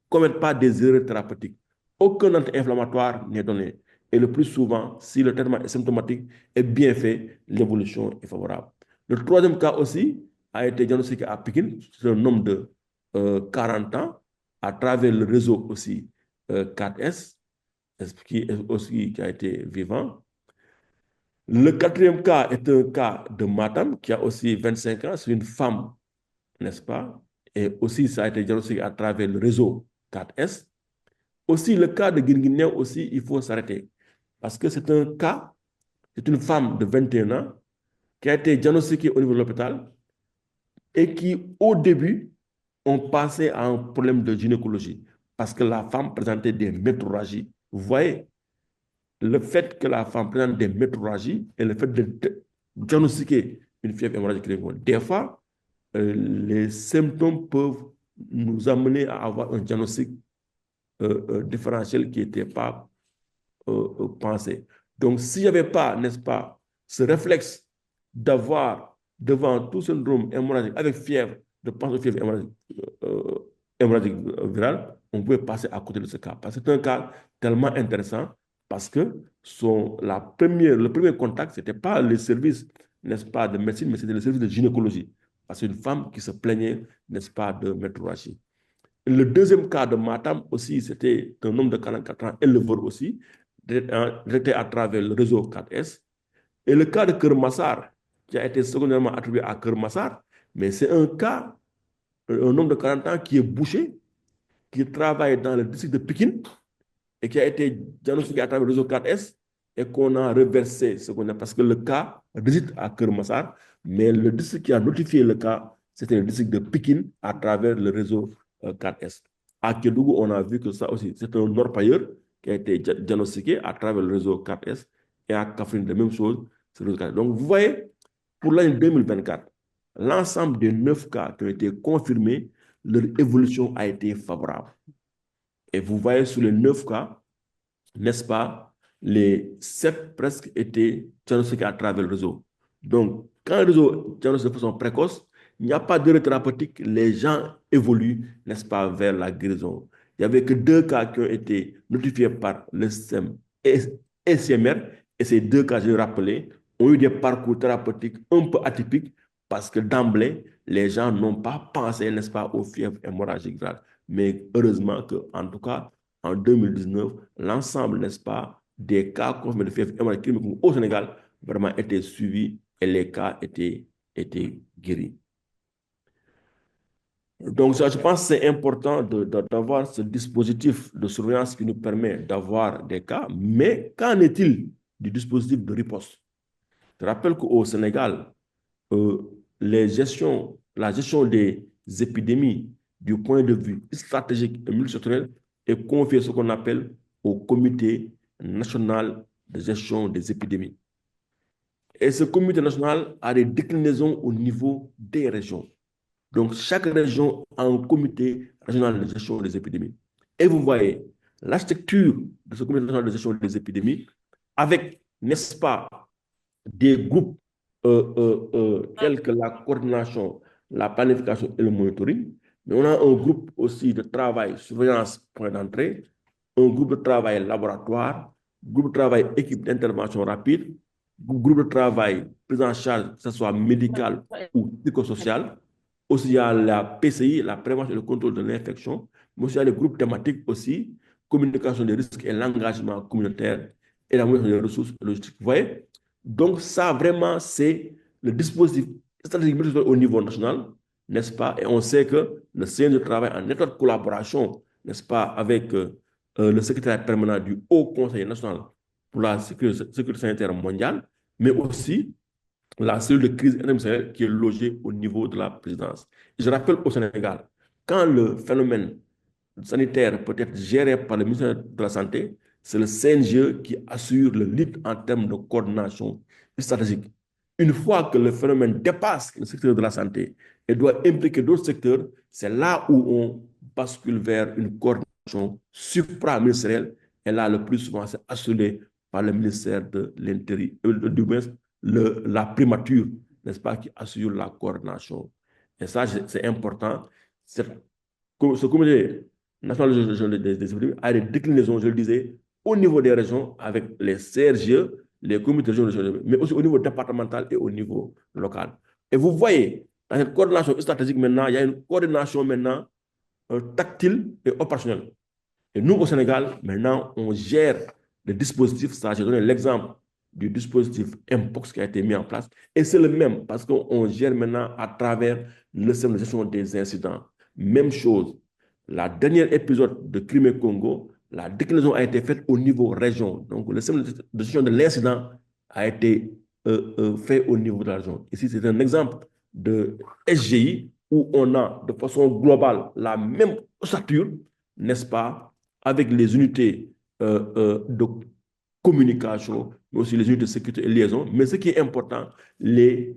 commettent pas des erreurs thérapeutiques. Aucun anti-inflammatoire n'est donné. Et le plus souvent, si le traitement est symptomatique, est bien fait, l'évolution est favorable. Le troisième cas aussi a été diagnostiqué à Pékin. C'est un homme de 40 ans à travers le réseau aussi 4S, qui a été vivant. Le quatrième cas est un cas de Matam qui a aussi 25 ans. C'est une femme, n'est-ce pas? Et aussi, ça a été diagnostiqué à travers le réseau 4S. Aussi, le cas de Guinguinéo aussi, il faut s'arrêter. Parce que c'est un cas, c'est une femme de 21 ans qui a été diagnostiquée au niveau de l'hôpital et qui, au début, ont passé à un problème de gynécologie parce que la femme présentait des métrorragies. Vous voyez, le fait que la femme présente des métrorragies et le fait de diagnostiquer une fièvre hémorragique, des fois, les symptômes peuvent nous amener à avoir un diagnostic différentiel qui n'était pas pensé. Donc, s'il n'y avait pas, n'est-ce pas, ce réflexe d'avoir devant tout syndrome hémorragique avec fièvre, de penser aux fièvres hémorragique virale, on pouvait passer à côté de ce cas. Parce que c'est un cas tellement intéressant parce que le premier contact, ce n'était pas le service, n'est-ce pas, de médecine, mais c'était le service de gynécologie. Parce qu'une femme qui se plaignait, n'est-ce pas, de métrorragie. Le deuxième cas de Matam aussi, c'était un homme de 44 ans, éleveur aussi, traité à travers le réseau 4S. Et le cas de Kermassar, qui a été secondairement attribué à Kermassar, mais c'est un cas, un homme de 40 ans qui est boucher, qui travaille dans le district de Pékin et qui a été diagnostiqué à travers le réseau 4S et qu'on a reversé ce qu'on a, parce que le cas réside à Kermassar, mais le district qui a notifié le cas, c'était le district de Pikine à travers le réseau 4S. À Kédougou, on a vu que ça aussi, c'est un orpailleur qui a été diagnostiqué à travers le réseau 4S, et à Kaffrine, la même chose, c'est le réseau 4S. Donc, vous voyez, pour l'année 2024, l'ensemble des 9 cas qui ont été confirmés, leur évolution a été favorable. Et vous voyez sur les 9 cas, n'est-ce pas, les 7 presque étaient diagnostiqués à travers le réseau. Donc, quand le réseau diagnostique de façon précoce, il n'y a pas de thérapeutique, les gens évoluent, n'est-ce pas, vers la guérison. Il n'y avait que 2 cas qui ont été notifiés par le système SMR, et ces 2 cas, je l'ai rappelé, ont eu des parcours thérapeutiques un peu atypiques parce que d'emblée, les gens n'ont pas pensé, n'est-ce pas, aux fièvres hémorragiques graves. Mais heureusement que, en tout cas, en 2019, l'ensemble, n'est-ce pas, des cas confirmés de fièvre hémorragique au Sénégal vraiment étaient suivis et les cas étaient guéris. Donc, ça, je pense que c'est important d'avoir ce dispositif de surveillance qui nous permet d'avoir des cas, mais qu'en est-il du dispositif de riposte? Je rappelle qu'au Sénégal, euh, la gestion des épidémies du point de vue stratégique et multisectoriel est confiée à ce qu'on appelle au Comité national de gestion des épidémies. Et ce comité national a des déclinaisons au niveau des régions. Donc, chaque région a un comité régional de gestion des épidémies. Et vous voyez l'architecture de ce comité national de gestion des épidémies avec, n'est-ce pas, des groupes tels que la coordination, la planification et le monitoring. Mais on a un groupe aussi de travail, surveillance, point d'entrée, un groupe de travail laboratoire, groupe de travail équipe d'intervention rapide, groupe de travail prise en charge, que ce soit médical ou psychosocial. Aussi, il y a la PCI, la prévention et le contrôle de l'infection, mais aussi il y a les groupes thématiques aussi, communication des risques et l'engagement communautaire et la mobilisation des ressources logistiques. Vous voyez? Donc, ça, vraiment, c'est le dispositif stratégique au niveau national, n'est-ce pas? Et on sait que le CNG travaille en étroite collaboration, n'est-ce pas, avec le secrétaire permanent du Haut Conseil national pour la sécurité sanitaire mondiale, mais aussi la cellule de crise internationale qui est logée au niveau de la présidence. Et je rappelle au Sénégal, quand le phénomène sanitaire peut être géré par le ministère de la Santé, c'est le CNGE qui assure le lead en termes de coordination stratégique. Une fois que le phénomène dépasse le secteur de la santé et doit impliquer d'autres secteurs, c'est là où on bascule vers une coordination supraministérielle. Et là, le plus souvent, c'est assuré par le ministère de l'Intérieur, du moins la primature, n'est-ce pas, qui assure la coordination. Et ça, c'est important. Ce comité national de gestion des épidémies a des déclinaisons, je le disais, au niveau des régions avec les CRGE, les comités régionaux, mais aussi au niveau départemental et au niveau local. Et vous voyez, dans cette coordination stratégique maintenant, il y a une coordination maintenant tactile et opérationnelle. Et nous, au Sénégal, maintenant, on gère le dispositif. Ça, j'ai donné l'exemple du dispositif Mpox qui a été mis en place. Et c'est le même parce qu'on gère maintenant à travers le système de gestion des incidents. Même chose. La dernière épisode de Crimée-Congo, la déclinaison a été faite au niveau région. Donc, le système de gestion de l'incident a été fait au niveau de la région. Ici, c'est un exemple de SGI où on a de façon globale la même ossature, n'est-ce pas, avec les unités de communication, mais aussi les unités de sécurité et liaison. Mais ce qui est important, les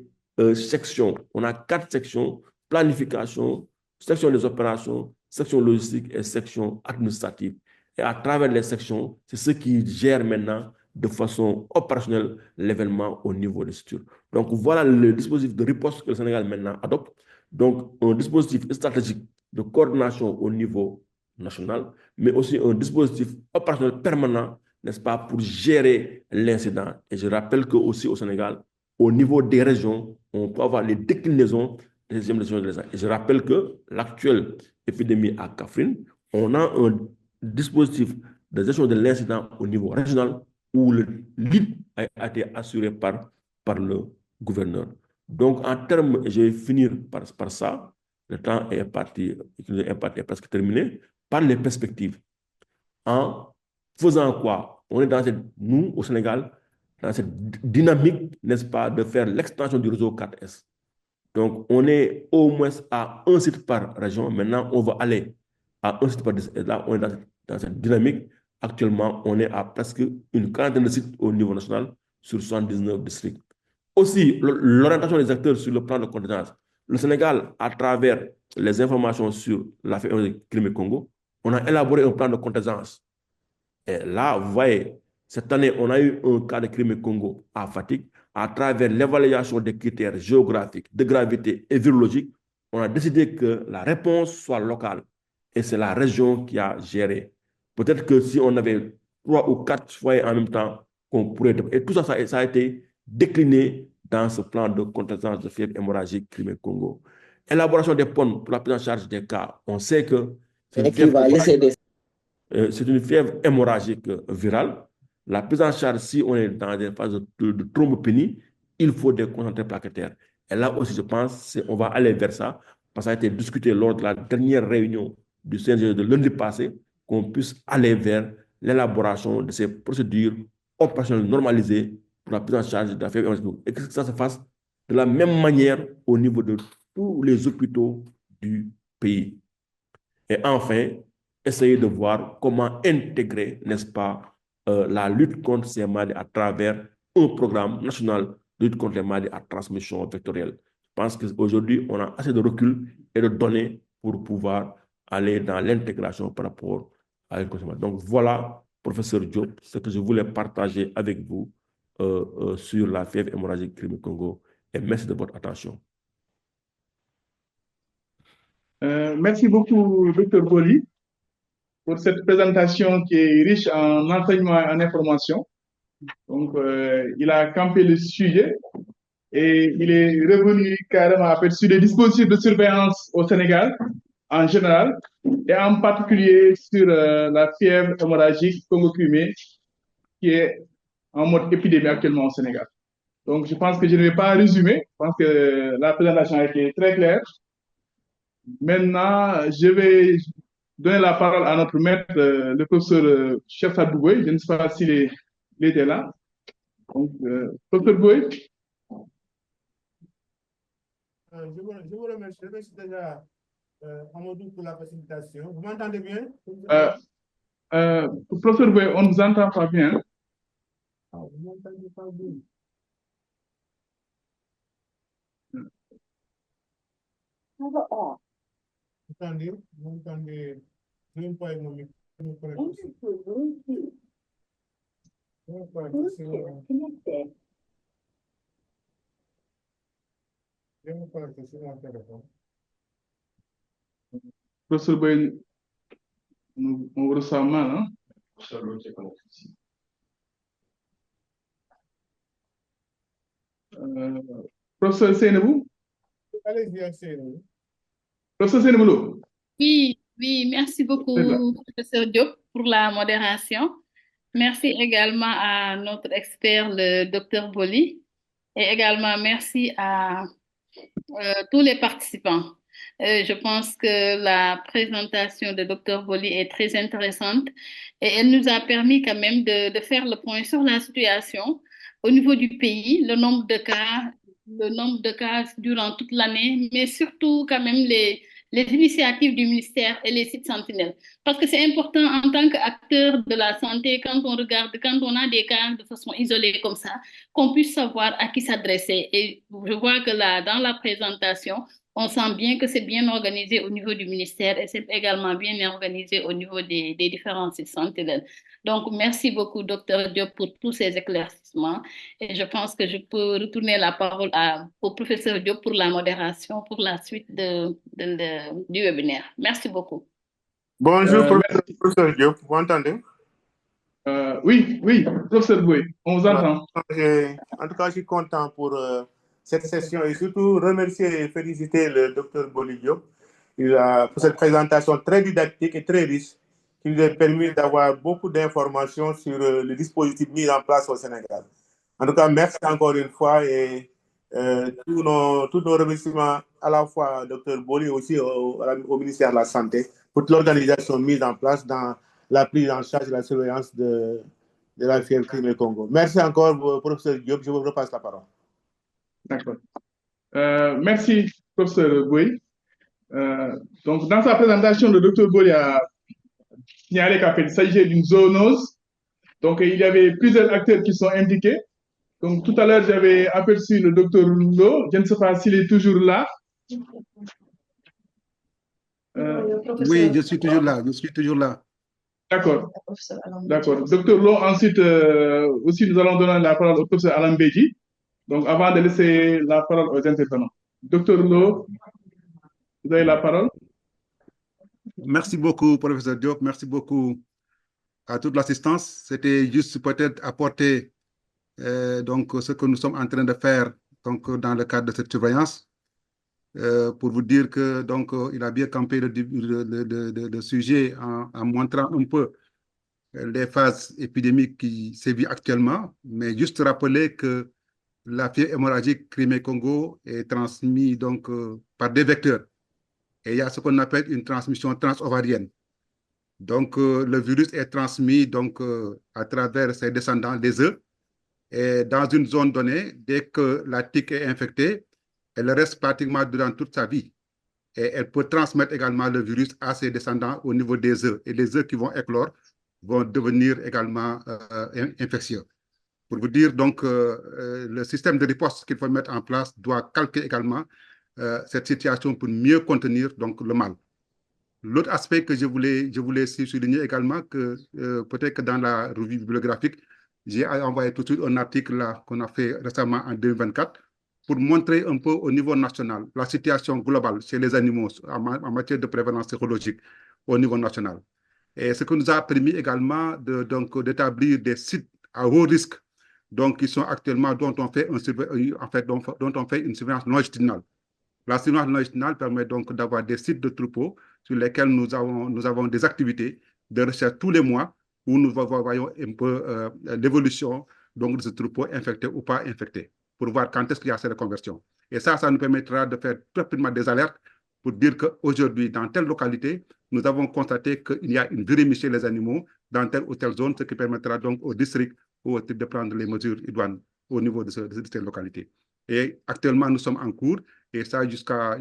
sections. On a 4 sections: planification, section des opérations, section logistique et section administrative. Et à travers les sections, c'est ce qui gère maintenant de façon opérationnelle l'événement au niveau des structures. Donc voilà le dispositif de riposte que le Sénégal maintenant adopte. Donc un dispositif stratégique de coordination au niveau national, mais aussi un dispositif opérationnel permanent, n'est-ce pas, pour gérer l'incident. Et je rappelle que aussi au Sénégal, au niveau des régions, on peut avoir les déclinaisons des systèmes de gestion de l'incident. Et je rappelle que l'actuelle épidémie à Kaffrine, on a un dispositif de gestion de l'incident au niveau régional où le lead a été assuré par le gouverneur. Donc, en termes, je vais finir par ça, le temps est parti, est presque terminé, par les perspectives. En faisant quoi? on est dans nous, au Sénégal, dans cette dynamique, n'est-ce pas, de faire l'extension du réseau 4S. Donc, on est au moins à un site par région. Maintenant, on va aller à un site par district. Et là, on est dans cette dynamique. Actuellement, on est à presque une quarantaine de sites au niveau national sur 79 districts. Aussi, l'orientation des acteurs sur le plan de compétences. Le Sénégal, à travers les informations sur l'affaire de Crimée-Congo, on a élaboré un plan de compétences. Et là, vous voyez, cette année, on a eu un cas de Crimée-Congo à Fatick. À travers l'évaluation des critères géographiques, de gravité et virologiques, on a décidé que la réponse soit locale. Et c'est la région qui a géré. Peut-être que si on avait 3 ou 4 foyers en même temps, on pourrait... Et tout ça, ça a été décliné dans ce plan de contingence de fièvre hémorragique Crimée-Congo. Élaboration des ponts pour la prise en charge des cas. On sait que c'est une fièvre hémorragique virale. La prise en charge, si on est dans des phases de thrombopénie, il faut des concentrés plaquettaires. Et là aussi, je pense qu'on va aller vers ça, parce que ça a été discuté lors de la dernière réunion du CNG de lundi passé, qu'on puisse aller vers l'élaboration de ces procédures opérationnelles normalisées pour la prise en charge de la fièvre hémorragique. Et que ça se fasse de la même manière au niveau de tous les hôpitaux du pays. Et enfin, essayer de voir comment intégrer, n'est-ce pas, la lutte contre ces maladies à travers un programme national de lutte contre les maladies à transmission vectorielle. Je pense qu'aujourd'hui, on a assez de recul et de données pour pouvoir aller dans l'intégration par rapport à une consommation. Donc voilà, professeur Diop, ce que je voulais partager avec vous sur la fièvre hémorragique Crimée-Congo. Et merci de votre attention. Merci beaucoup, Dr. Boli, pour cette présentation qui est riche en enseignements et en informations. Donc, il a campé le sujet et il est revenu carrément sur les dispositifs de surveillance au Sénégal en général et en particulier sur la fièvre hémorragique Congo-Crimée qui est en mode épidémie actuellement au Sénégal. Donc, je pense que je ne vais pas résumer. Je pense que la présentation a été très claire. Maintenant, je vais donner la parole à notre maître, le professeur Cheikh Sadibou Boye. Je ne sais pas s'il était là. Donc, professeur Boye. Je vous remercie déjà, Amadou, pour la facilitation. Vous m'entendez bien? Professeur Boye, on ne vous entend pas bien. Vous ne m'entendez pas bien. Attendez, vous m'entendez même pas mon micro. Professeur Boye, on vous ressent mal, hein? Professeur Seynabou? Allez-y, Seynabou. Professeur Seynabou? Oui, merci beaucoup, professeur Diop, pour la modération. Merci également à notre expert, le docteur Boli, et également merci à tous les participants. Je pense que la présentation de docteur Boli est très intéressante et elle nous a permis quand même de faire le point sur la situation au niveau du pays, le nombre de cas durant toute l'année, mais surtout quand même les initiatives du ministère et les sites sentinelles. Parce que c'est important en tant qu'acteur de la santé, quand on a des cas de façon isolée comme ça, qu'on puisse savoir à qui s'adresser. Et je vois que là, dans la présentation, on sent bien que c'est bien organisé au niveau du ministère et c'est également bien organisé au niveau des différents sites sentinelles. Donc, merci beaucoup, Dr. Diop, pour tous ces éclaircissements. Et je pense que je peux retourner la parole au professeur Diop pour la modération, pour la suite du webinaire. Merci beaucoup. Bonjour, professeur Diop, vous m'entendez? Oui, professeur Boye, on vous entend. En tout cas, je suis content pour cette session et surtout remercier et féliciter le docteur Boli Diop pour cette présentation très didactique et très riche qui nous a permis d'avoir beaucoup d'informations sur le dispositif mis en place au Sénégal. En tout cas, merci encore une fois et tous nos remerciements à la fois au docteur Boli et aussi au ministère de la Santé pour toute l'organisation mise en place dans la prise en charge et la surveillance de de la fièvre Crimée-Congo. Merci encore, professeur Diop. Je vous repasse la parole. D'accord. Merci, professeur Boy. Donc, dans sa présentation, le docteur Boy a signalé qu'il s'agissait d'une zoonose. Donc, il y avait plusieurs acteurs qui sont impliqués. Donc, tout à l'heure, j'avais aperçu le docteur Lo. Je ne sais pas s'il est toujours là. Oui, je suis toujours là. Je suis toujours là. D'accord. D'accord. Docteur Lo, ensuite, aussi, nous allons donner la parole au professeur Alain Béji. Donc, avant de laisser la parole aux intervenants. Docteur Lo, vous avez la parole. Merci beaucoup, professeur Diop. Merci beaucoup à toute l'assistance. C'était juste peut-être apporter donc, ce que nous sommes en train de faire donc, dans le cadre de cette surveillance. Pour vous dire que donc, il a bien campé le sujet en montrant un peu les phases épidémiques qui sévissent actuellement, mais juste rappeler que la fièvre hémorragique Crimée-Congo est transmise donc, par des vecteurs. Et il y a ce qu'on appelle une transmission transovarienne. Donc, le virus est transmis donc, à travers ses descendants, les œufs. Et dans une zone donnée, dès que la tique est infectée, elle reste pratiquement durant toute sa vie. Et elle peut transmettre également le virus à ses descendants au niveau des œufs. Et les œufs qui vont éclore vont devenir également infectieux. Pour vous dire, donc, le système de riposte qu'il faut mettre en place doit calquer également cette situation pour mieux contenir donc, le mal. L'autre aspect que je voulais souligner également, que peut-être que dans la revue bibliographique, j'ai envoyé tout de suite un article qu'on a fait récemment en 2024 pour montrer un peu au niveau national la situation globale chez les animaux en matière de prévalence sérologique au niveau national. Et ce qui nous a permis également d'établir des sites à haut risque, donc qui sont actuellement, dont on fait une surveillance longitudinale. La surveillance longitudinale permet donc d'avoir des sites de troupeaux sur lesquels nous avons des activités de recherche tous les mois où nous voyons un peu l'évolution de ce troupeau infecté ou pas infecté, pour voir quand est-ce qu'il y a cette conversion. Et ça nous permettra de faire rapidement des alertes pour dire qu'aujourd'hui, dans telle localité, nous avons constaté qu'il y a une virémie chez les animaux dans telle ou telle zone, ce qui permettra donc au district ou au type de prendre les mesures idoines au niveau de cette localité. Et actuellement, nous sommes en cours, et ça jusqu'à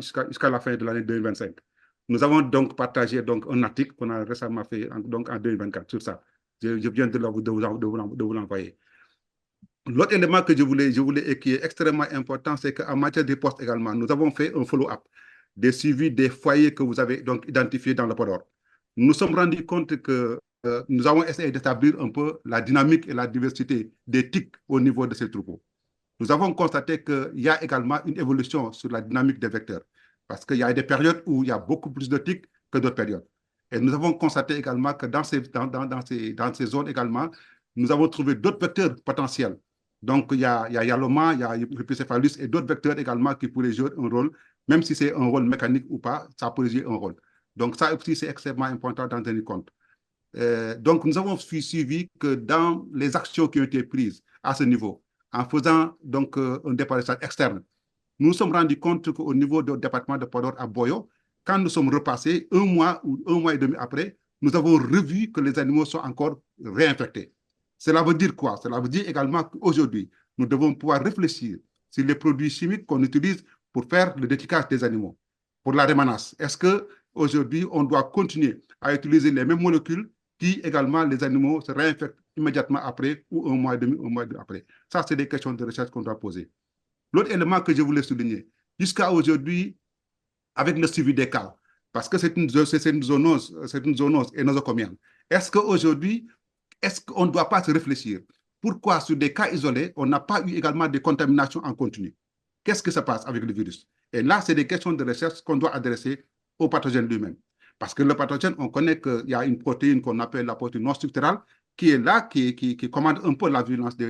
la fin de l'année 2025. Nous avons donc partagé donc, un article qu'on a récemment fait donc, en 2024 sur ça. Je viens de vous l'envoyer. L'autre élément que je voulais et qui est extrêmement important, c'est qu'en matière de poste également, nous avons fait un follow-up des suivis des foyers que vous avez donc identifiés dans le Podor. Nous nous sommes rendus compte que nous avons essayé d'établir un peu la dynamique et la diversité des tiques au niveau de ces troupeaux. Nous avons constaté qu'il y a également une évolution sur la dynamique des vecteurs, parce qu'il y a des périodes où il y a beaucoup plus de tiques que d'autres périodes. Et nous avons constaté également que dans ces zones également, nous avons trouvé d'autres vecteurs potentiels. Donc, il y a Yaloma, il y a Rhipicéphalus et d'autres vecteurs également qui pourraient jouer un rôle, même si c'est un rôle mécanique ou pas, ça pourrait jouer un rôle. Donc, ça aussi, c'est extrêmement important d'en tenir compte. Donc, nous avons suivi que dans les actions qui ont été prises à ce niveau, en faisant donc un départage externe, nous nous sommes rendus compte qu'au niveau du département de Podor à Boyo, quand nous sommes repassés un mois ou un mois et demi après, nous avons revu que les animaux sont encore réinfectés. Cela veut dire quoi? Cela veut dire également qu'aujourd'hui, nous devons pouvoir réfléchir sur les produits chimiques qu'on utilise pour faire le déticage des animaux, pour la rémanence. Est-ce qu'aujourd'hui, on doit continuer à utiliser les mêmes molécules qui également les animaux se réinfectent immédiatement après ou un mois et demi après? Ça, c'est des questions de recherche qu'on doit poser. L'autre élément que je voulais souligner, jusqu'à aujourd'hui, avec le suivi des cas, parce que c'est une zoonose et nosocomienne, est-ce qu'aujourd'hui, est-ce qu'on ne doit pas se réfléchir? Pourquoi sur des cas isolés, on n'a pas eu également des contaminations en continu? Qu'est-ce que ça passe avec le virus? Et là, c'est des questions de recherche qu'on doit adresser au pathogène lui-même. Parce que le pathogène, on connaît qu'il y a une protéine qu'on appelle la protéine non structurale qui est là, qui commande un peu la virulence du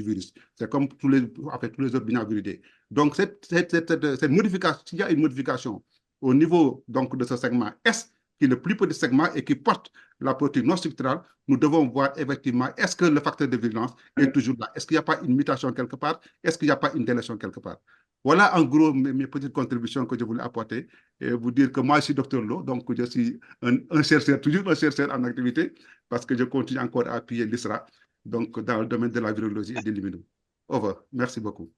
virus. C'est comme tous les autres binaviridés. Donc, cette modification, s'il y a une modification au niveau donc, de ce segment S, qui est le plus petit segment et qui porte la protéine non structurale, nous devons voir effectivement est-ce que le facteur de virulence est toujours là? Est-ce qu'il n'y a pas une mutation quelque part? Est-ce qu'il n'y a pas une délétion quelque part? Voilà en gros mes petites contributions que je voulais apporter et vous dire que moi je suis Dr Lo, donc je suis un chercheur, toujours un chercheur en activité, parce que je continue encore à appuyer l'ISRA donc dans le domaine de la virologie et de l'immuno. Over. Merci beaucoup.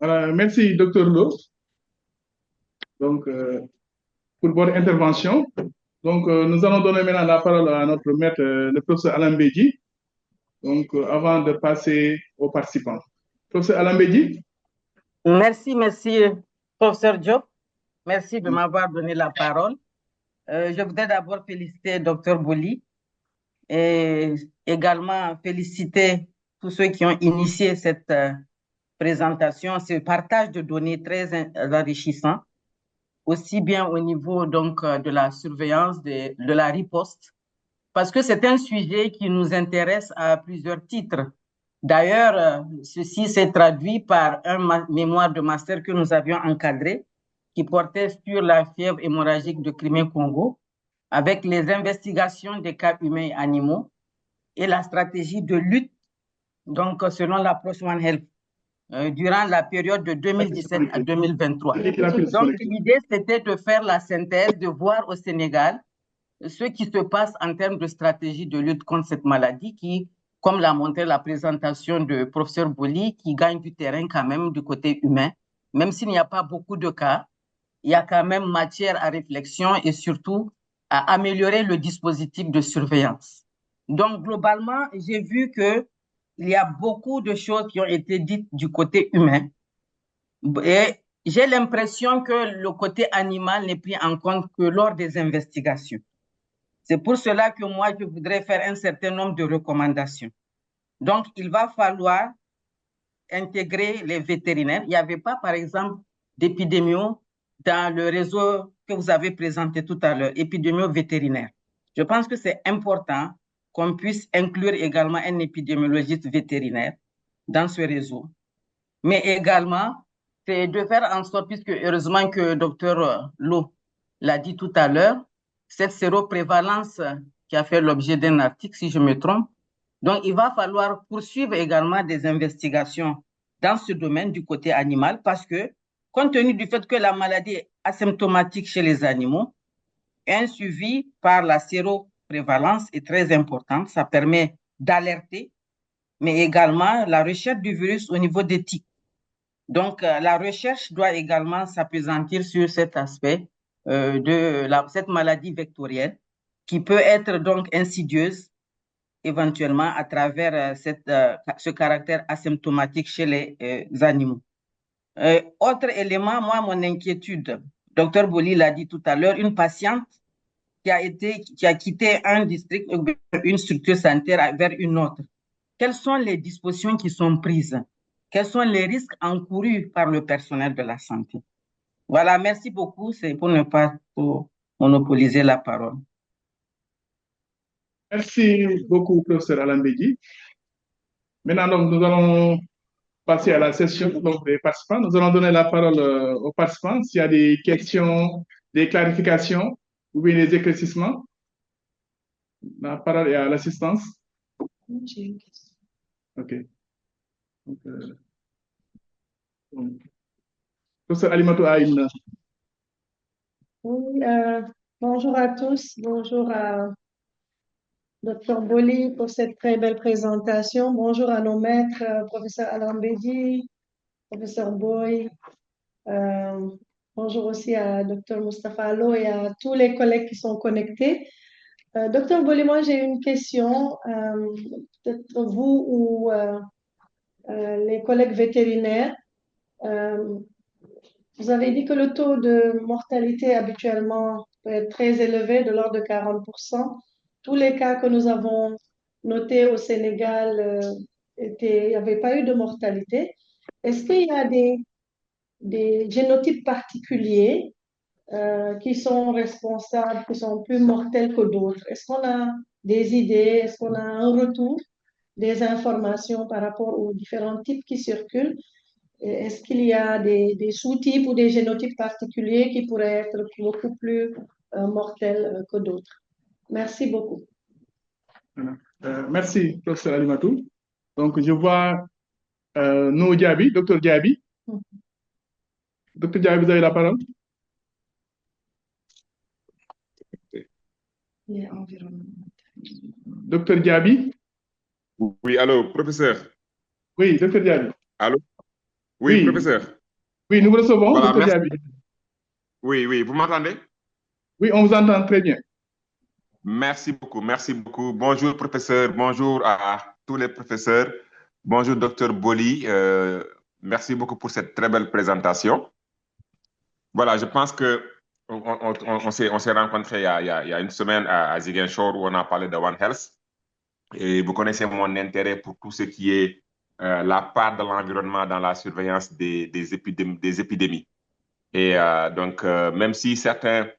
Merci, Dr. Lo. Donc, pour votre intervention. Donc, nous allons donner maintenant la parole à notre maître, le professeur Alain Bédi. Donc, avant de passer aux participants. Professeur Alain Bédi. Merci, professeur Diop. Merci de m'avoir donné la parole. Je voudrais d'abord féliciter Dr. Boli et également féliciter tous ceux qui ont initié cette présentation, ce partage de données très enrichissant, aussi bien au niveau donc de la surveillance, de la riposte, parce que c'est un sujet qui nous intéresse à plusieurs titres. D'ailleurs, ceci s'est traduit par un mémoire de master que nous avions encadré, qui portait sur la fièvre hémorragique de Crimée-Congo, avec les investigations des cas humains et animaux et la stratégie de lutte, donc selon l'approche One Health, durant la période de 2017 à 2023. Donc, l'idée, c'était de faire la synthèse, de voir au Sénégal ce qui se passe en termes de stratégie de lutte contre cette maladie qui, comme l'a montré la présentation de professeur Boli, qui gagne du terrain quand même du côté humain. Même s'il n'y a pas beaucoup de cas, il y a quand même matière à réflexion et surtout à améliorer le dispositif de surveillance. Donc, globalement, j'ai vu qu'il y a beaucoup de choses qui ont été dites du côté humain. Et j'ai l'impression que le côté animal n'est pris en compte que lors des investigations. C'est pour cela que moi, je voudrais faire un certain nombre de recommandations. Donc, il va falloir intégrer les vétérinaires. Il n'y avait pas, par exemple, d'épidémio dans le réseau que vous avez présenté tout à l'heure, épidémio vétérinaire. Je pense que c'est important qu'on puisse inclure également un épidémiologiste vétérinaire dans ce réseau. Mais également, c'est de faire en sorte, puisque heureusement que Dr. Lo l'a dit tout à l'heure, cette séroprévalence qui a fait l'objet d'un article, si je me trompe. Donc, il va falloir poursuivre également des investigations dans ce domaine du côté animal parce que, compte tenu du fait que la maladie est asymptomatique chez les animaux, un suivi par la séroprévalence est très important. Ça permet d'alerter, mais également la recherche du virus au niveau des tiques. Donc, la recherche doit également s'appesantir sur cet aspect de cette maladie vectorielle qui peut être donc insidieuse éventuellement à travers ce caractère asymptomatique chez les animaux. Autre élément, moi, mon inquiétude, Dr. Boli l'a dit tout à l'heure, une patiente qui a quitté un district, une structure sanitaire vers une autre. Quelles sont les dispositions qui sont prises? Quels sont les risques encourus par le personnel de la santé? Voilà, merci beaucoup. C'est pour ne pas monopoliser la parole. Merci beaucoup, professeur Alain Bédi. Maintenant, donc, nous allons passer à la session donc, des participants. Nous allons donner la parole aux participants s'il y a des questions, des clarifications ou bien des éclaircissements. La parole est à l'assistance. J'ai une question. OK. Professeur Alimatou a une... Oui, bonjour à tous. Bonjour à Dr. Boli pour cette très belle présentation. Bonjour à nos maîtres, professeur Alain Bédi, professeur Boy. Bonjour aussi à Dr. Moustapha Allo et à tous les collègues qui sont connectés. Dr. Boli, moi j'ai une question. Peut-être vous ou les collègues vétérinaires. Vous avez dit que le taux de mortalité habituellement peut être très élevé, de l'ordre de 40%. Tous les cas que nous avons notés au Sénégal, il n'y avait pas eu de mortalité. Est-ce qu'il y a des génotypes particuliers qui sont responsables, qui sont plus mortels que d'autres? Est-ce qu'on a des idées? Est-ce qu'on a un retour des informations par rapport aux différents types qui circulent? Est-ce qu'il y a des sous-types ou des génotypes particuliers qui pourraient être beaucoup plus mortels que d'autres? Merci beaucoup. Merci, professeur Alimatou. Donc, je vois No Diaby, docteur Diaby. Docteur Diaby, vous avez la parole. Docteur Diaby. Oui, allô, professeur. Oui, docteur Diaby. Allô? Oui, Oui, professeur. oui, nous vous recevons, Voilà, docteur merci. Diaby. Oui, oui, vous m'entendez? Oui, on vous entend très bien. Merci beaucoup, merci beaucoup. Bonjour, professeur. Bonjour à tous les professeurs. Bonjour, docteur Boli. Merci beaucoup pour cette très belle présentation. Voilà, je pense que on s'est rencontrés il y a une semaine à Ziguinchor où on a parlé de One Health. Et vous connaissez mon intérêt pour tout ce qui est la part de l'environnement dans la surveillance des épidémies. Et donc, même si certains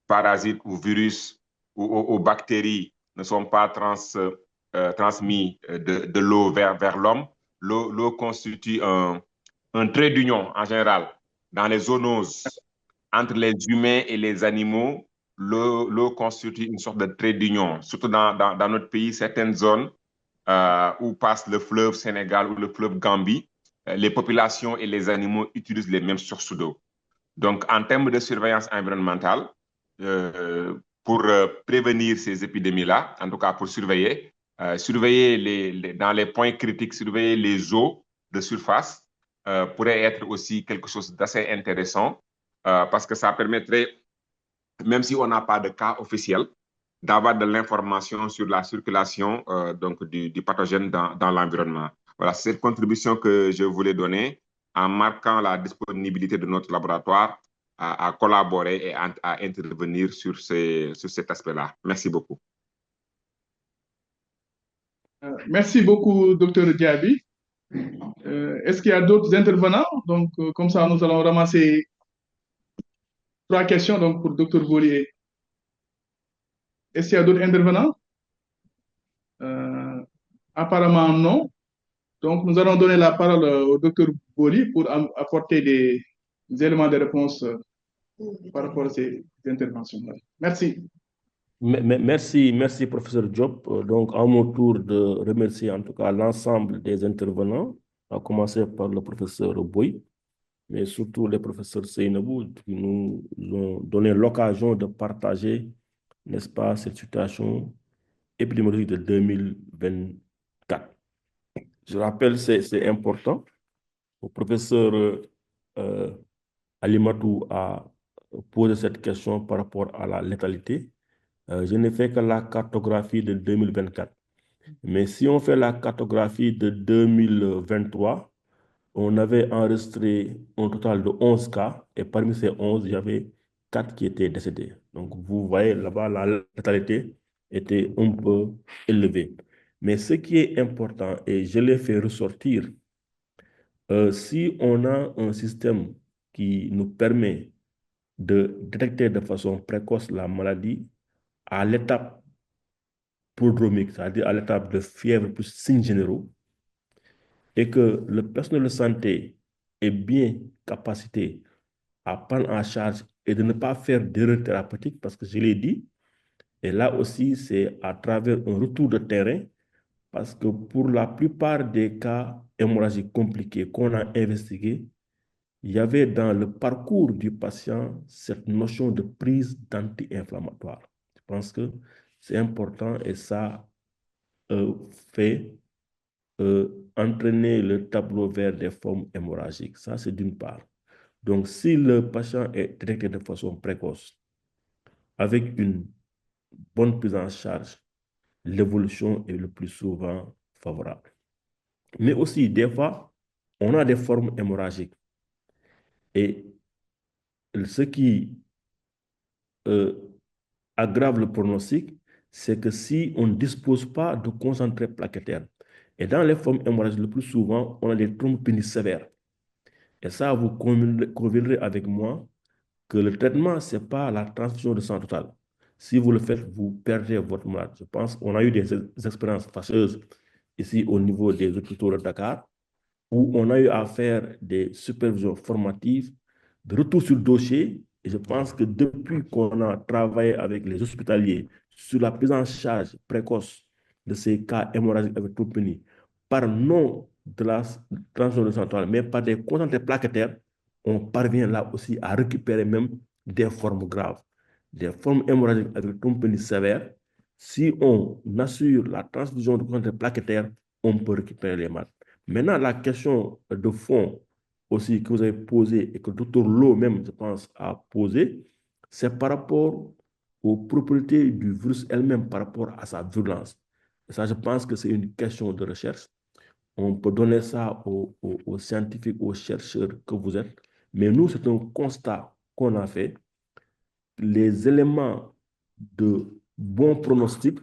parasites ou virus ou bactéries ne sont pas transmis de l'eau vers l'homme, l'eau constitue un trait d'union en général. Dans les zoonoses, entre les humains et les animaux, l'eau constitue une sorte de trait d'union. Surtout dans notre pays, certaines zones où passe le fleuve Sénégal ou le fleuve Gambie, les populations et les animaux utilisent les mêmes sources d'eau. Donc, en termes de surveillance environnementale, pour prévenir ces épidémies-là, en tout cas pour surveiller, dans les points critiques, surveiller les eaux de surface pourrait être aussi quelque chose d'assez intéressant parce que ça permettrait, même si on n'a pas de cas officiel, d'avoir de l'information sur la circulation donc du pathogène dans l'environnement. Voilà, c'est cette contribution que je voulais donner en marquant la disponibilité de notre laboratoire à collaborer et à intervenir sur cet aspect-là. Merci beaucoup. Merci beaucoup, docteur Diaby. Est-ce qu'il y a d'autres intervenants? Donc, comme ça, nous allons ramasser 3 questions donc, pour docteur Boli. Est-ce qu'il y a d'autres intervenants? Apparemment, non. Donc, nous allons donner la parole au docteur Boli pour apporter des éléments de réponse par rapport à ces interventions. Merci. Merci, professeur Diop. Donc, à mon tour de remercier en tout cas l'ensemble des intervenants, à commencer par le professeur Boy, mais surtout les professeurs Seynabou qui nous ont donné l'occasion de partager, n'est-ce pas, cette situation épidémiologique de 2024. Je rappelle, c'est important. Le professeur Alimatou a posé cette question par rapport à la létalité. Je n'ai fait que la cartographie de 2024. Mais si on fait la cartographie de 2023, on avait enregistré un total de 11 cas et parmi ces 11, il y avait 4 qui étaient décédés. Donc, vous voyez là-bas, la létalité était un peu élevée. Mais ce qui est important, et je l'ai fait ressortir, si on a un système qui nous permet de détecter de façon précoce la maladie à l'étape prodromique, c'est-à-dire à l'étape de fièvre plus signes généraux, et que le personnel de santé est bien capacité à prendre en charge et de ne pas faire d'erreurs thérapeutiques, parce que je l'ai dit, et là aussi, c'est à travers un retour de terrain, parce que pour la plupart des cas hémorragiques compliqués qu'on a investigués, il y avait dans le parcours du patient cette notion de prise d'anti-inflammatoire. Je pense que c'est important et ça fait entraîner le tableau vert des formes hémorragiques. Ça, c'est d'une part. Donc, si le patient est traité de façon précoce, avec une bonne prise en charge, l'évolution est le plus souvent favorable. Mais aussi, des fois, on a des formes hémorragiques. Et ce qui aggrave le pronostic, c'est que si on ne dispose pas de concentré plaquettaire, et dans les formes hémorragiques, le plus souvent, on a des thrombopénies sévères. Et ça, vous conviendrez avec moi que le traitement, ce n'est pas la transfusion de sang totale. Si vous le faites, vous perdez votre malade. Je pense qu'on a eu des expériences fâcheuses ici au niveau des hôpitaux de Dakar, où on a eu à faire des supervisions formatives, de retour sur le dossier. Et je pense que depuis qu'on a travaillé avec les hospitaliers sur la prise en charge précoce de ces cas hémorragiques avec thrombopénie, par non de la transfusion de sang totale, mais par des concentrés plaquettaires, on parvient là aussi à récupérer même des formes graves. Des formes hémorragiques avec thrombopénie sévère, si on assure la transfusion de composants plaquettaires, on peut récupérer les maths. Maintenant, la question de fond aussi que vous avez posée et que le docteur Lo même, je pense, a posée, c'est par rapport aux propriétés du virus elle-même, par rapport à sa virulence. Et ça, je pense que c'est une question de recherche. On peut donner ça aux scientifiques, aux chercheurs que vous êtes. Mais nous, c'est un constat qu'on a fait. Les éléments de bon pronostic,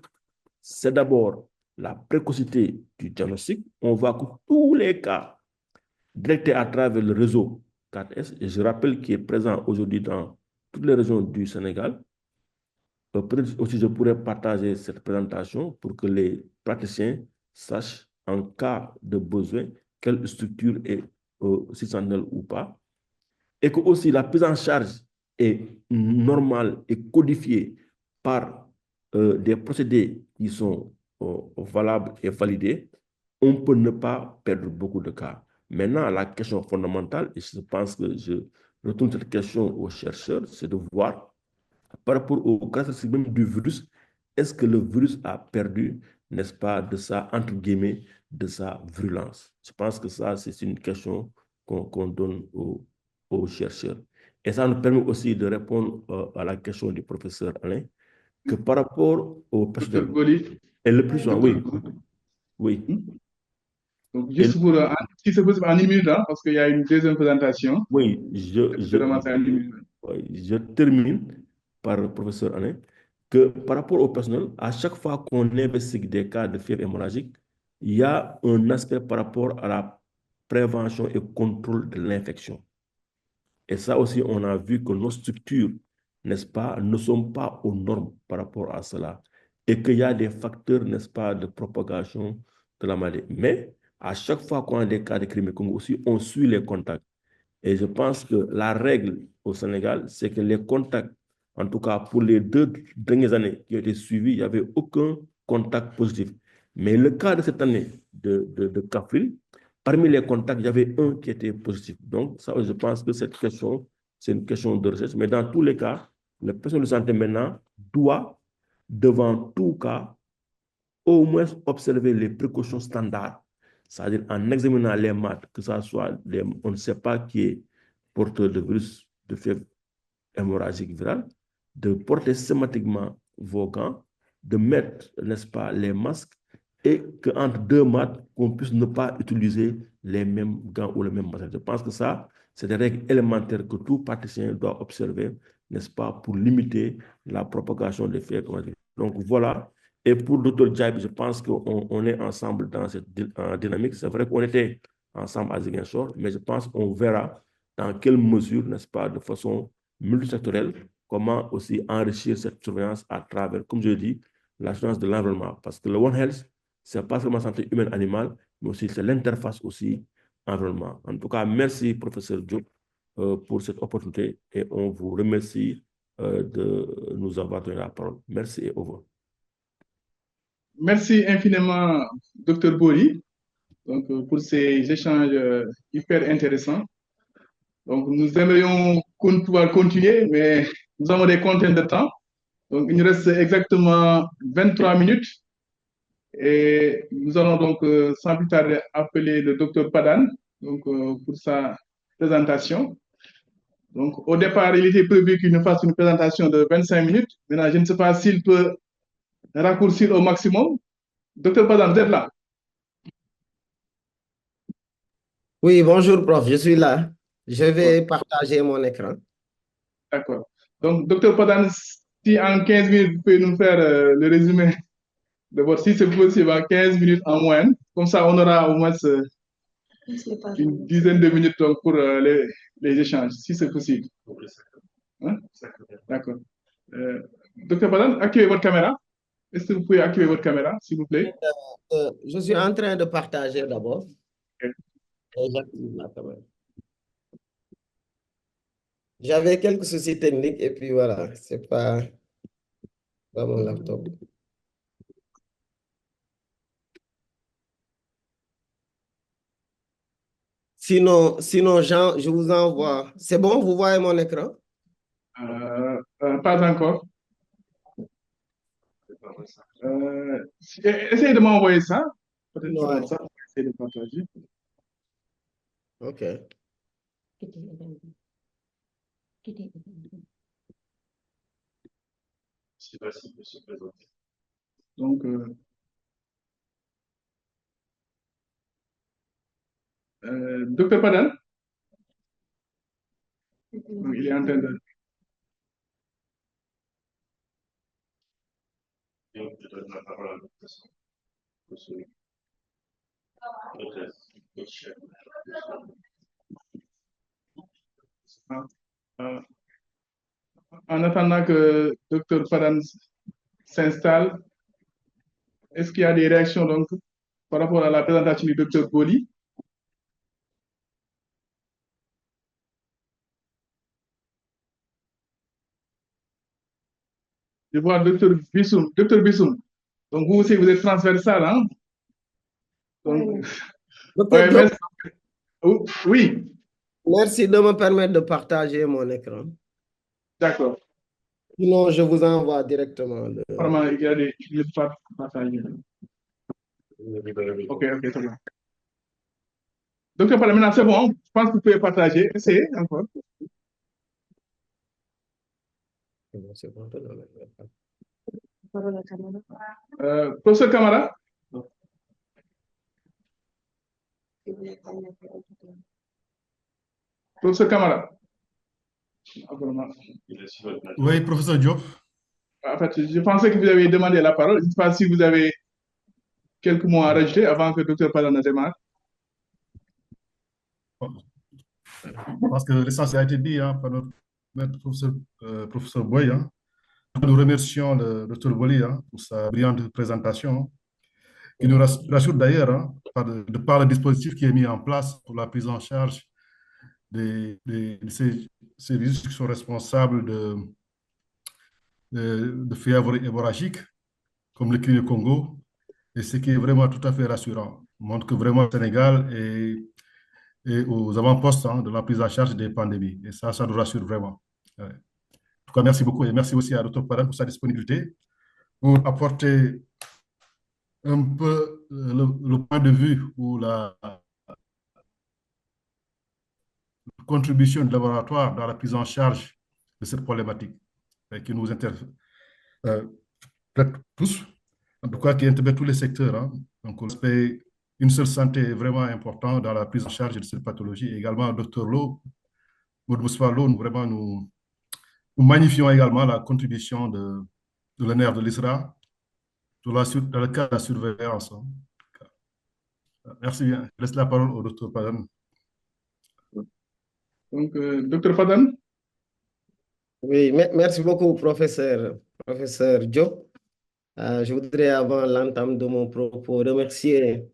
c'est d'abord la précocité du diagnostic. On voit que tous les cas directés à travers le réseau 4S, et je rappelle qu'il est présent aujourd'hui dans toutes les régions du Sénégal. Peut-être aussi, je pourrais partager cette présentation pour que les praticiens sachent, en cas de besoin, quelle structure est sentinelle ou pas. Et que aussi la prise en charge est normale et codifiée par des procédés qui sont valables et validés, on peut ne pas perdre beaucoup de cas. Maintenant, la question fondamentale, et je pense que je retourne cette question aux chercheurs, c'est de voir par rapport aux caractéristiques même du virus, est-ce que le virus a perdu, n'est-ce pas, de sa, entre guillemets, de sa virulence? Je pense que ça, c'est une question qu'on donne aux chercheurs. Et ça nous permet aussi de répondre à la question du professeur Alain, que par rapport au personnel, Docteur Boli. et le plus souvent, oui, oui. Donc, juste pour, si c'est possible, en une minute, hein, parce qu'il y a une deuxième présentation. Oui, je je termine par le professeur Alain, que par rapport au personnel, à chaque fois qu'on investigue des cas de fièvre hémorragique, il y a un aspect par rapport à la prévention et contrôle de l'infection. Et ça aussi, on a vu que nos structures, n'est-ce pas, ne sont pas aux normes par rapport à cela. Et qu'il y a des facteurs, n'est-ce pas, de propagation de la maladie. Mais à chaque fois qu'on a des cas de crime aussi, on suit les contacts. Et je pense que la règle au Sénégal, c'est que les contacts, en tout cas pour les 2 dernières années qui ont été suivies, il n'y avait aucun contact positif. Mais le cas de cette année de Kafril, parmi les contacts, il y avait un qui était positif. Donc, ça, je pense que cette question, c'est une question de recherche. Mais dans tous les cas, le personnel de santé maintenant doit, devant tout cas, au moins observer les précautions standards. C'est-à-dire en examinant les maths, que ça soit, on ne sait pas qui est porteur de virus de fièvre hémorragique virale, de porter systématiquement vos gants, de mettre, n'est-ce pas, les masques, et qu'entre 2 maths, qu'on puisse ne pas utiliser les mêmes gants ou les mêmes masques. Je pense que ça, c'est des règles élémentaires que tout praticien doit observer, n'est-ce pas, pour limiter la propagation des fièvres hémorragiques. Donc voilà. Et pour le Dr Diaby, je pense qu'on est ensemble dans cette dynamique. C'est vrai qu'on était ensemble à Ziguinchor, mais je pense qu'on verra dans quelle mesure, n'est-ce pas, de façon multisectorielle, comment aussi enrichir cette surveillance à travers, comme je dis, la surveillance de l'environnement. Parce que le One Health, ce n'est pas seulement santé humaine animale, mais aussi c'est l'interface aussi environnement. En tout cas, merci, professeur Diop, pour cette opportunité et on vous remercie de nous avoir donné la parole. Merci et au revoir. Merci infiniment, Dr Boli, donc, pour ces échanges hyper intéressants. Donc, nous aimerions pouvoir continuer, mais nous avons des contraintes de temps. Donc, il nous reste exactement 23 minutes. Et nous allons donc, sans plus tarder, appeler le Dr Padan donc, pour sa présentation. Donc, au départ, il était prévu qu'il nous fasse une présentation de 25 minutes. Maintenant, je ne sais pas s'il peut raccourcir au maximum. Docteur Padan, vous êtes là? Oui, bonjour, prof, je suis là. Je vais partager mon écran. D'accord. Donc, docteur Padan, si en 15 minutes, vous pouvez nous faire le résumé de votre, si c'est possible, en 15 minutes en moyenne. Comme ça, on aura au moins une dizaine de minutes donc, pour les échanges, si c'est possible. Hein? D'accord. Docteur Padan, activez votre caméra. Est-ce que vous pouvez activer votre caméra, s'il vous plaît? Je suis en train de partager d'abord. Okay. J'active ma caméra. J'avais quelques soucis techniques et puis voilà, c'est pas mon laptop. Sinon, Jean, je vous envoie. C'est bon, vous voyez mon écran? Pas encore. Essayez de m'envoyer ça. Peut-être que ça va Ouais. être ça. Essayez de partager. OK. Donc, Docteur Padan, donc, il est en train de... Ah, en attendant que Docteur Padan s'installe, est-ce qu'il y a des réactions donc, par rapport à la présentation du Docteur Boli? Je vois Docteur Bissoum. Docteur Bissoum, donc vous aussi, vous êtes transversal, hein? Donc, Docteur ouais, Diop, merci. Oui, merci de me permettre de partager mon écran. d'accord. Sinon, je vous envoie directement le... Vraiment, il y a des... Je ne peux pas partager. Ok, c'est bon. Docteur Padan, maintenant, c'est bon. Je pense que vous pouvez partager. Essayez encore. C'est bon, Professeur Camara? Professeur Camara? Oui, professeur Diop. En fait, je pensais que vous avez demandé la parole. Je ne sais pas si vous avez quelques mots à rajouter avant que le docteur Padan ne démarre. Parce que l'essentiel a été dit par notre professeur Boy. Nous remercions le docteur Boli pour sa brillante présentation, qui nous rassure d'ailleurs de par le dispositif qui est mis en place pour la prise en charge de ces virus qui sont responsables de fièvre hémorragique, comme le cri Congo, et ce qui est vraiment tout à fait rassurant. Montre que vraiment le Sénégal est aux avant-postes de la prise en charge des pandémies. Et ça nous rassure vraiment. Ouais. En tout cas, merci beaucoup et merci aussi à Dr. Padan pour sa disponibilité pour apporter un peu le point de vue ou la contribution du laboratoire dans la prise en charge de cette problématique qui nous intéresse tous, en tout cas qui interpelle tous les secteurs. Donc, l'aspect une seule santé est vraiment important dans la prise en charge de cette pathologie. Et également, Dr. Lo, Mousfa Lo, nous magnifions également la contribution de l'honneur de l'ISRA dans le cadre de la surveillance. Merci bien. Je laisse la parole au Dr. Padan. Donc, Dr. Padan? Oui, merci beaucoup, professeur Diop. Je voudrais, avant l'entame de mon propos, remercier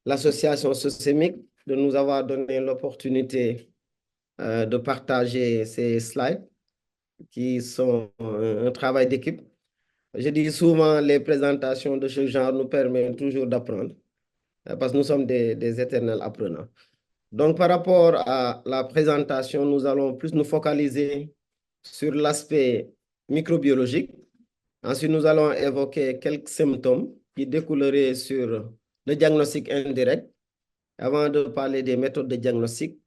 l'association Sosémique de nous avoir donné l'opportunité de partager ces slides qui sont un travail d'équipe. Je dis souvent, les présentations de ce genre nous permettent toujours d'apprendre parce que nous sommes des éternels apprenants. Donc, par rapport à la présentation, nous allons plus nous focaliser sur l'aspect microbiologique. Ensuite, nous allons évoquer quelques symptômes qui découleraient sur le diagnostic indirect, avant de parler des méthodes de diagnostic,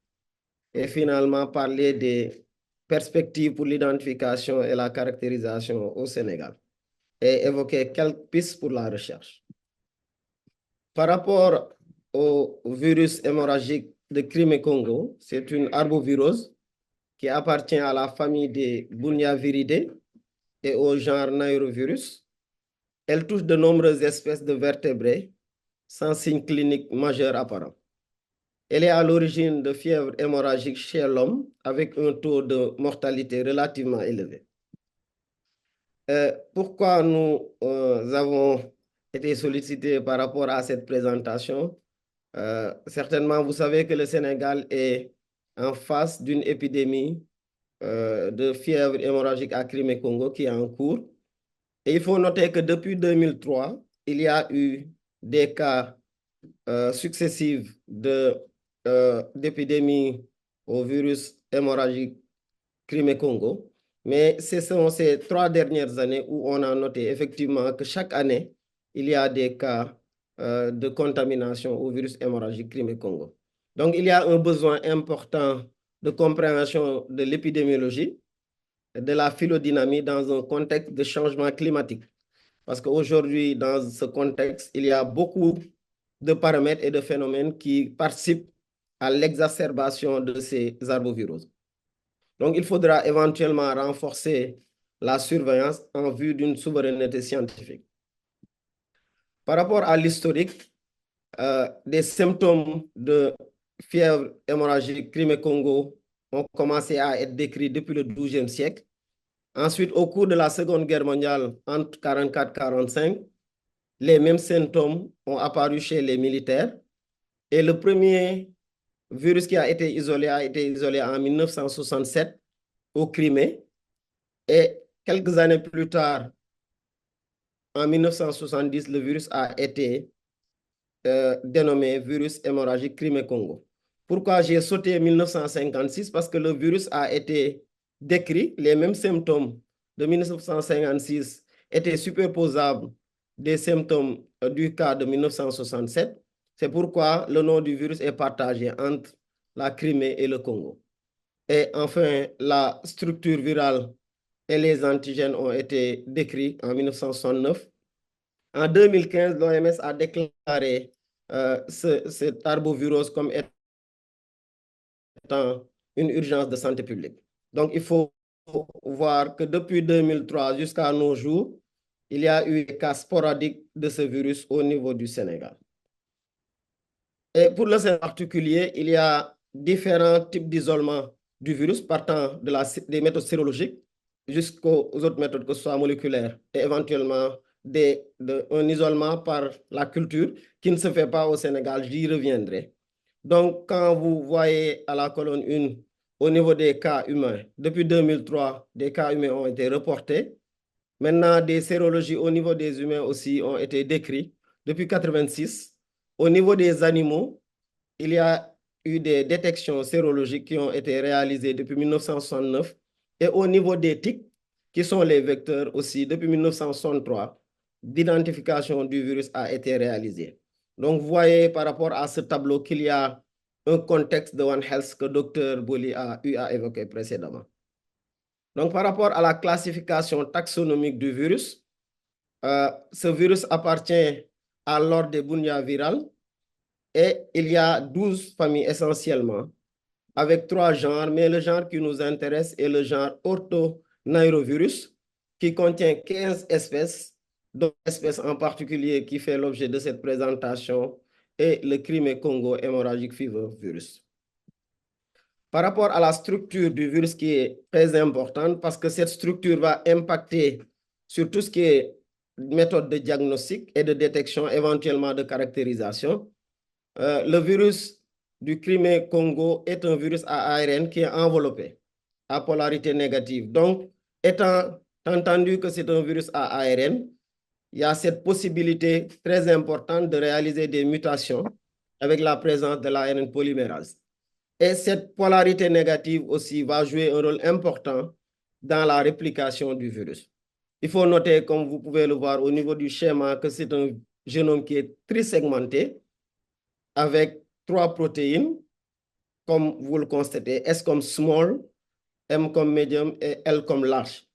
et finalement parler des perspectives pour l'identification et la caractérisation au Sénégal, et évoquer quelques pistes pour la recherche. Par rapport au virus hémorragique de Crimée-Congo, c'est une arbovirose qui appartient à la famille des Bunyaviridae et au genre Nairovirus. Elle touche de nombreuses espèces de vertébrés sans signe clinique majeur apparent. Elle est à l'origine de fièvre hémorragique chez l'homme avec un taux de mortalité relativement élevé. Pourquoi nous avons été sollicités par rapport à cette présentation? Certainement, vous savez que le Sénégal est en face d'une épidémie de fièvre hémorragique à Crimée-Congo qui est en cours. Et il faut noter que depuis 2003, il y a eu des cas successifs d'épidémie au virus hémorragique Crimée-Congo. Mais ce sont ces 3 dernières années où on a noté effectivement que chaque année, il y a des cas de contamination au virus hémorragique Crimée-Congo. Donc, il y a un besoin important de compréhension de l'épidémiologie, de la phylodynamie dans un contexte de changement climatique. Parce qu'aujourd'hui, dans ce contexte, il y a beaucoup de paramètres et de phénomènes qui participent à l'exacerbation de ces arboviroses. Donc, il faudra éventuellement renforcer la surveillance en vue d'une souveraineté scientifique. Par rapport à l'historique, des symptômes de fièvre hémorragique Crimée-Congo ont commencé à être décrits depuis le XIIe siècle. Ensuite, au cours de la Seconde Guerre mondiale, entre 1944 et 1945, les mêmes symptômes ont apparu chez les militaires. Et le premier virus qui a été isolé en 1967 au Crimée. Et quelques années plus tard, en 1970, le virus a été dénommé virus hémorragique Crimée-Congo. Pourquoi j'ai sauté 1956? Parce que le virus a été décrit, les mêmes symptômes de 1956 étaient superposables des symptômes du cas de 1967. C'est pourquoi le nom du virus est partagé entre la Crimée et le Congo. Et enfin, la structure virale et les antigènes ont été décrits en 1969. En 2015, l'OMS a déclaré cet arbovirose comme étant une urgence de santé publique. Donc, il faut voir que depuis 2003 jusqu'à nos jours, il y a eu des cas sporadiques de ce virus au niveau du Sénégal. Et pour le Sénégal en particulier, il y a différents types d'isolement du virus partant des méthodes sérologiques jusqu'aux autres méthodes que ce soit moléculaires et éventuellement un isolement par la culture qui ne se fait pas au Sénégal, j'y reviendrai. Donc, quand vous voyez à la colonne 1, au niveau des cas humains, depuis 2003, des cas humains ont été reportés. Maintenant, des sérologies au niveau des humains aussi ont été décrits depuis 1986. Au niveau des animaux, il y a eu des détections sérologiques qui ont été réalisées depuis 1969. Et au niveau des tiques, qui sont les vecteurs aussi, depuis 1963, l'identification du virus a été réalisée. Donc, vous voyez par rapport à ce tableau qu'il y a un contexte de One Health que Dr Boli a évoqué précédemment. Donc, par rapport à la classification taxonomique du virus, ce virus appartient à l'ordre des Bundia virales et il y a 12 familles essentiellement, avec 3 genres, mais le genre qui nous intéresse est le genre Orthonairovirus, qui contient 15 espèces, dont l'espèce en particulier qui fait l'objet de cette présentation est le Crimée-Congo hémorragique fever virus. Par rapport à la structure du virus qui est très importante, parce que cette structure va impacter sur tout ce qui est méthode de diagnostic et de détection, éventuellement de caractérisation. Le virus du Crimée-Congo est un virus à ARN qui est enveloppé à polarité négative. Donc, étant entendu que c'est un virus à ARN, il y a cette possibilité très importante de réaliser des mutations avec la présence de l'ARN polymérase. Et cette polarité négative aussi va jouer un rôle important dans la réplication du virus. Il faut noter, comme vous pouvez le voir au niveau du schéma, que c'est un génome qui est trisegmenté avec 3 protéines, comme vous le constatez, S comme small, M comme medium et L comme large.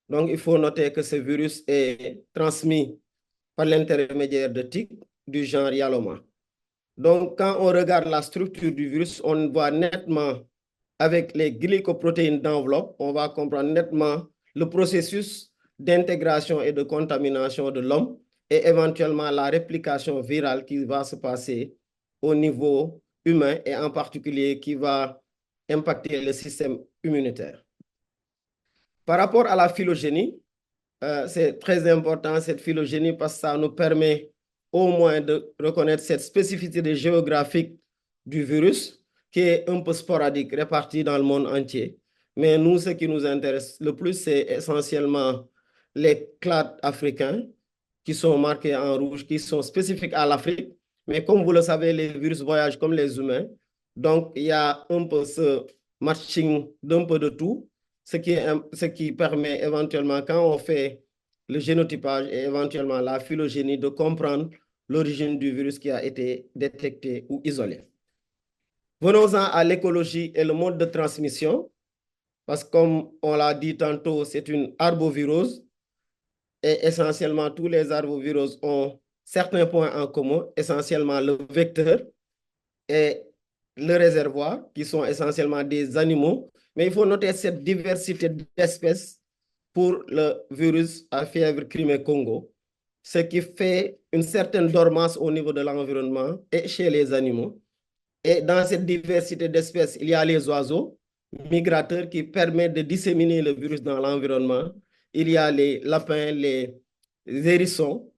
Donc, il faut noter que ce virus est transmis par l'intermédiaire de tiques du genre Yaloma. Donc, quand on regarde la structure du virus, on voit nettement, avec les glycoprotéines d'enveloppe, on va comprendre nettement le processus d'intégration et de contamination de l'homme et éventuellement la réplication virale qui va se passer au niveau humain et en particulier qui va impacter le système immunitaire. Par rapport à la phylogénie, c'est très important cette phylogénie parce que ça nous permet au moins de reconnaître cette spécificité géographique du virus qui est un peu sporadique, répartie dans le monde entier. Mais nous, ce qui nous intéresse le plus, c'est essentiellement les clades africains qui sont marqués en rouge, qui sont spécifiques à l'Afrique. Mais comme vous le savez, les virus voyagent comme les humains. Donc, il y a un peu ce matching d'un peu de tout. ce qui permet éventuellement, quand on fait le génotypage et éventuellement la phylogénie, de comprendre l'origine du virus qui a été détecté ou isolé. Venons-en à l'écologie et le mode de transmission, parce que comme on l'a dit tantôt, c'est une arbovirose et essentiellement tous les arboviroses ont certains points en commun, essentiellement le vecteur et le réservoir, qui sont essentiellement des animaux. Mais il faut noter cette diversité d'espèces pour le virus à fièvre Crimée-Congo, ce qui fait une certaine dormance au niveau de l'environnement et chez les animaux. Et dans cette diversité d'espèces, il y a les oiseaux migrateurs qui permettent de disséminer le virus dans l'environnement. Il y a les lapins, les hérissons,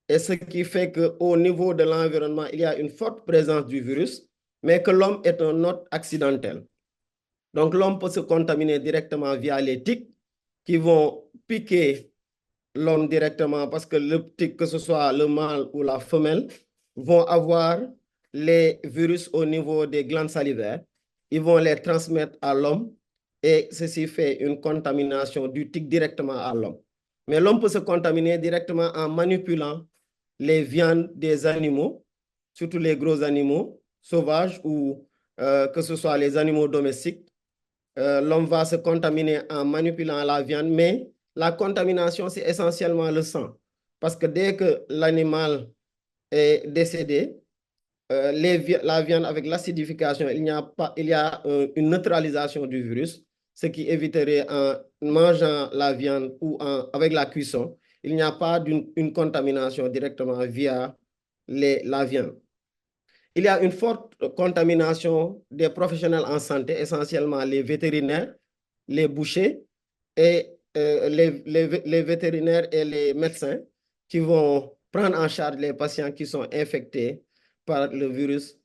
et ce qui fait qu'au niveau de l'environnement, il y a une forte présence du virus, mais que l'homme est un hôte accidentel. Donc l'homme peut se contaminer directement via les tiques qui vont piquer l'homme directement parce que le tic, que ce soit le mâle ou la femelle, vont avoir les virus au niveau des glandes salivaires. Ils vont les transmettre à l'homme et ceci fait une contamination du tic directement à l'homme. Mais l'homme peut se contaminer directement en manipulant les viandes des animaux, surtout les gros animaux sauvages ou que ce soit les animaux domestiques. L'homme va se contaminer en manipulant la viande, mais la contamination, c'est essentiellement le sang. Parce que dès que l'animal est décédé, la viande avec l'acidification, il y a une neutralisation du virus, ce qui éviterait en mangeant la viande ou avec la cuisson, il n'y a pas une contamination directement via la viande. Il y a une forte contamination des professionnels en santé, essentiellement les vétérinaires, les bouchers et les vétérinaires et les médecins qui vont prendre en charge les patients qui sont infectés par le virus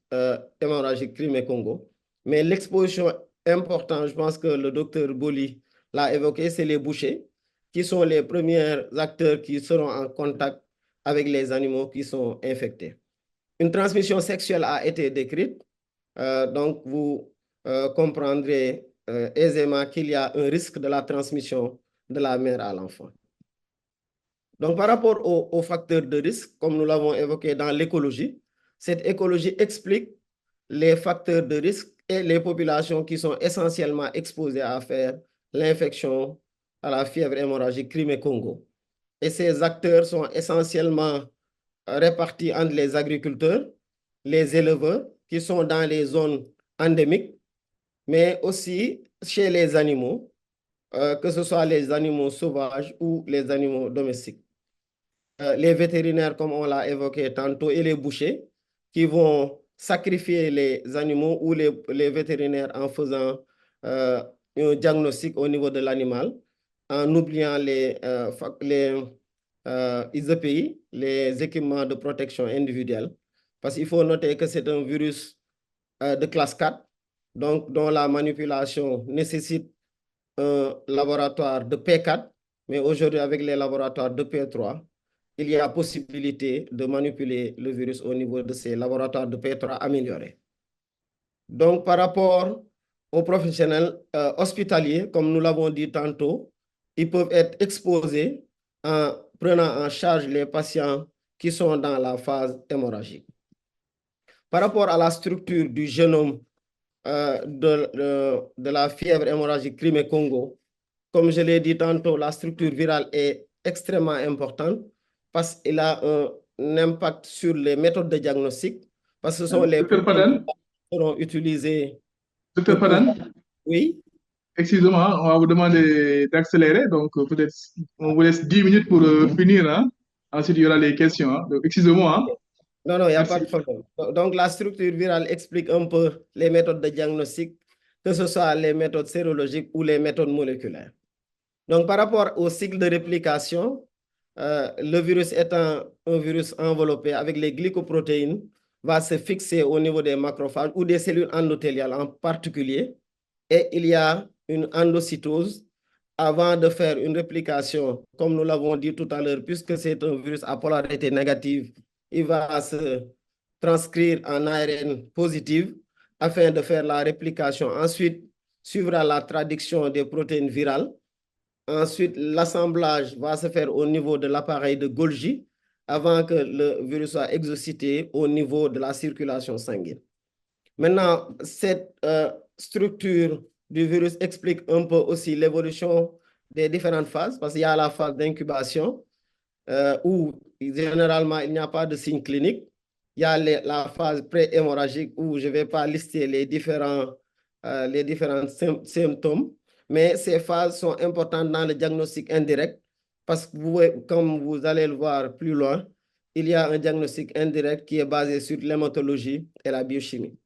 hémorragique Crimée-Congo. Mais l'exposition importante, je pense que le docteur Boli l'a évoqué, c'est les bouchers qui sont les premiers acteurs qui seront en contact avec les animaux qui sont infectés. Une transmission sexuelle a été décrite, donc vous comprendrez aisément qu'il y a un risque de la transmission de la mère à l'enfant. Donc par rapport aux facteurs de risque, comme nous l'avons évoqué dans l'écologie, cette écologie explique les facteurs de risque et les populations qui sont essentiellement exposées à faire l'infection à la fièvre hémorragique Crimée-Congo. Et ces acteurs sont essentiellement répartis entre les agriculteurs, les éleveurs qui sont dans les zones endémiques, mais aussi chez les animaux, que ce soit les animaux sauvages ou les animaux domestiques. Les vétérinaires, comme on l'a évoqué tantôt, et les bouchers qui vont sacrifier les animaux ou les vétérinaires en faisant un diagnostic au niveau de l'animal, en oubliant les ISEPI, les équipements de protection individuelle, parce qu'il faut noter que c'est un virus de classe 4, donc dont la manipulation nécessite un laboratoire de P4, mais aujourd'hui avec les laboratoires de P3, il y a possibilité de manipuler le virus au niveau de ces laboratoires de P3 améliorés. Donc par rapport aux professionnels hospitaliers, comme nous l'avons dit tantôt, ils peuvent être exposés en prenant en charge les patients qui sont dans la phase hémorragique. Par rapport à la structure du génome de la fièvre hémorragique Crimée-Congo, comme je l'ai dit tantôt, la structure virale est extrêmement importante parce qu'elle a un impact sur les méthodes de diagnostic, parce que ce sont les méthodes qui seront utilisées. Docteur Padan? Oui. Excusez-moi, on va vous demander d'accélérer, donc peut-être on vous laisse 10 minutes pour finir. Hein? Ensuite, il y aura les questions. Hein? Excusez-moi. Hein? Non, il n'y a pas de problème. Donc, la structure virale explique un peu les méthodes de diagnostic, que ce soit les méthodes sérologiques ou les méthodes moléculaires. Donc, par rapport au cycle de réplication, le virus étant un virus enveloppé avec les glycoprotéines, va se fixer au niveau des macrophages ou des cellules endothéliales en particulier. Et il y a une endocytose avant de faire une réplication, comme nous l'avons dit tout à l'heure, puisque c'est un virus à polarité négative, il va se transcrire en ARN positif afin de faire la réplication. Ensuite, suivra la traduction des protéines virales. Ensuite, l'assemblage va se faire au niveau de l'appareil de Golgi avant que le virus soit exocité au niveau de la circulation sanguine. Maintenant, cette structure du virus explique un peu aussi l'évolution des différentes phases, parce qu'il y a la phase d'incubation où généralement il n'y a pas de signe clinique. Il y a la phase pré-hémorragique où je ne vais pas lister les différents symptômes, mais ces phases sont importantes dans le diagnostic indirect parce que comme vous allez le voir plus loin, il y a un diagnostic indirect qui est basé sur l'hématologie et la biochimie.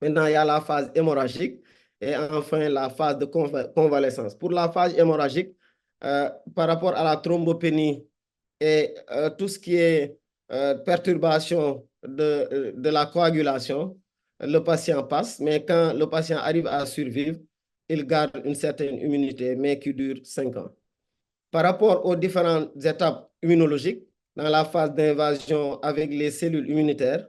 Maintenant, il y a la phase hémorragique et enfin la phase de convalescence. Pour la phase hémorragique, par rapport à la thrombopénie et tout ce qui est perturbation de la coagulation, le patient passe, mais quand le patient arrive à survivre, il garde une certaine immunité, mais qui dure 5 ans. Par rapport aux différentes étapes immunologiques, dans la phase d'invasion avec les cellules immunitaires,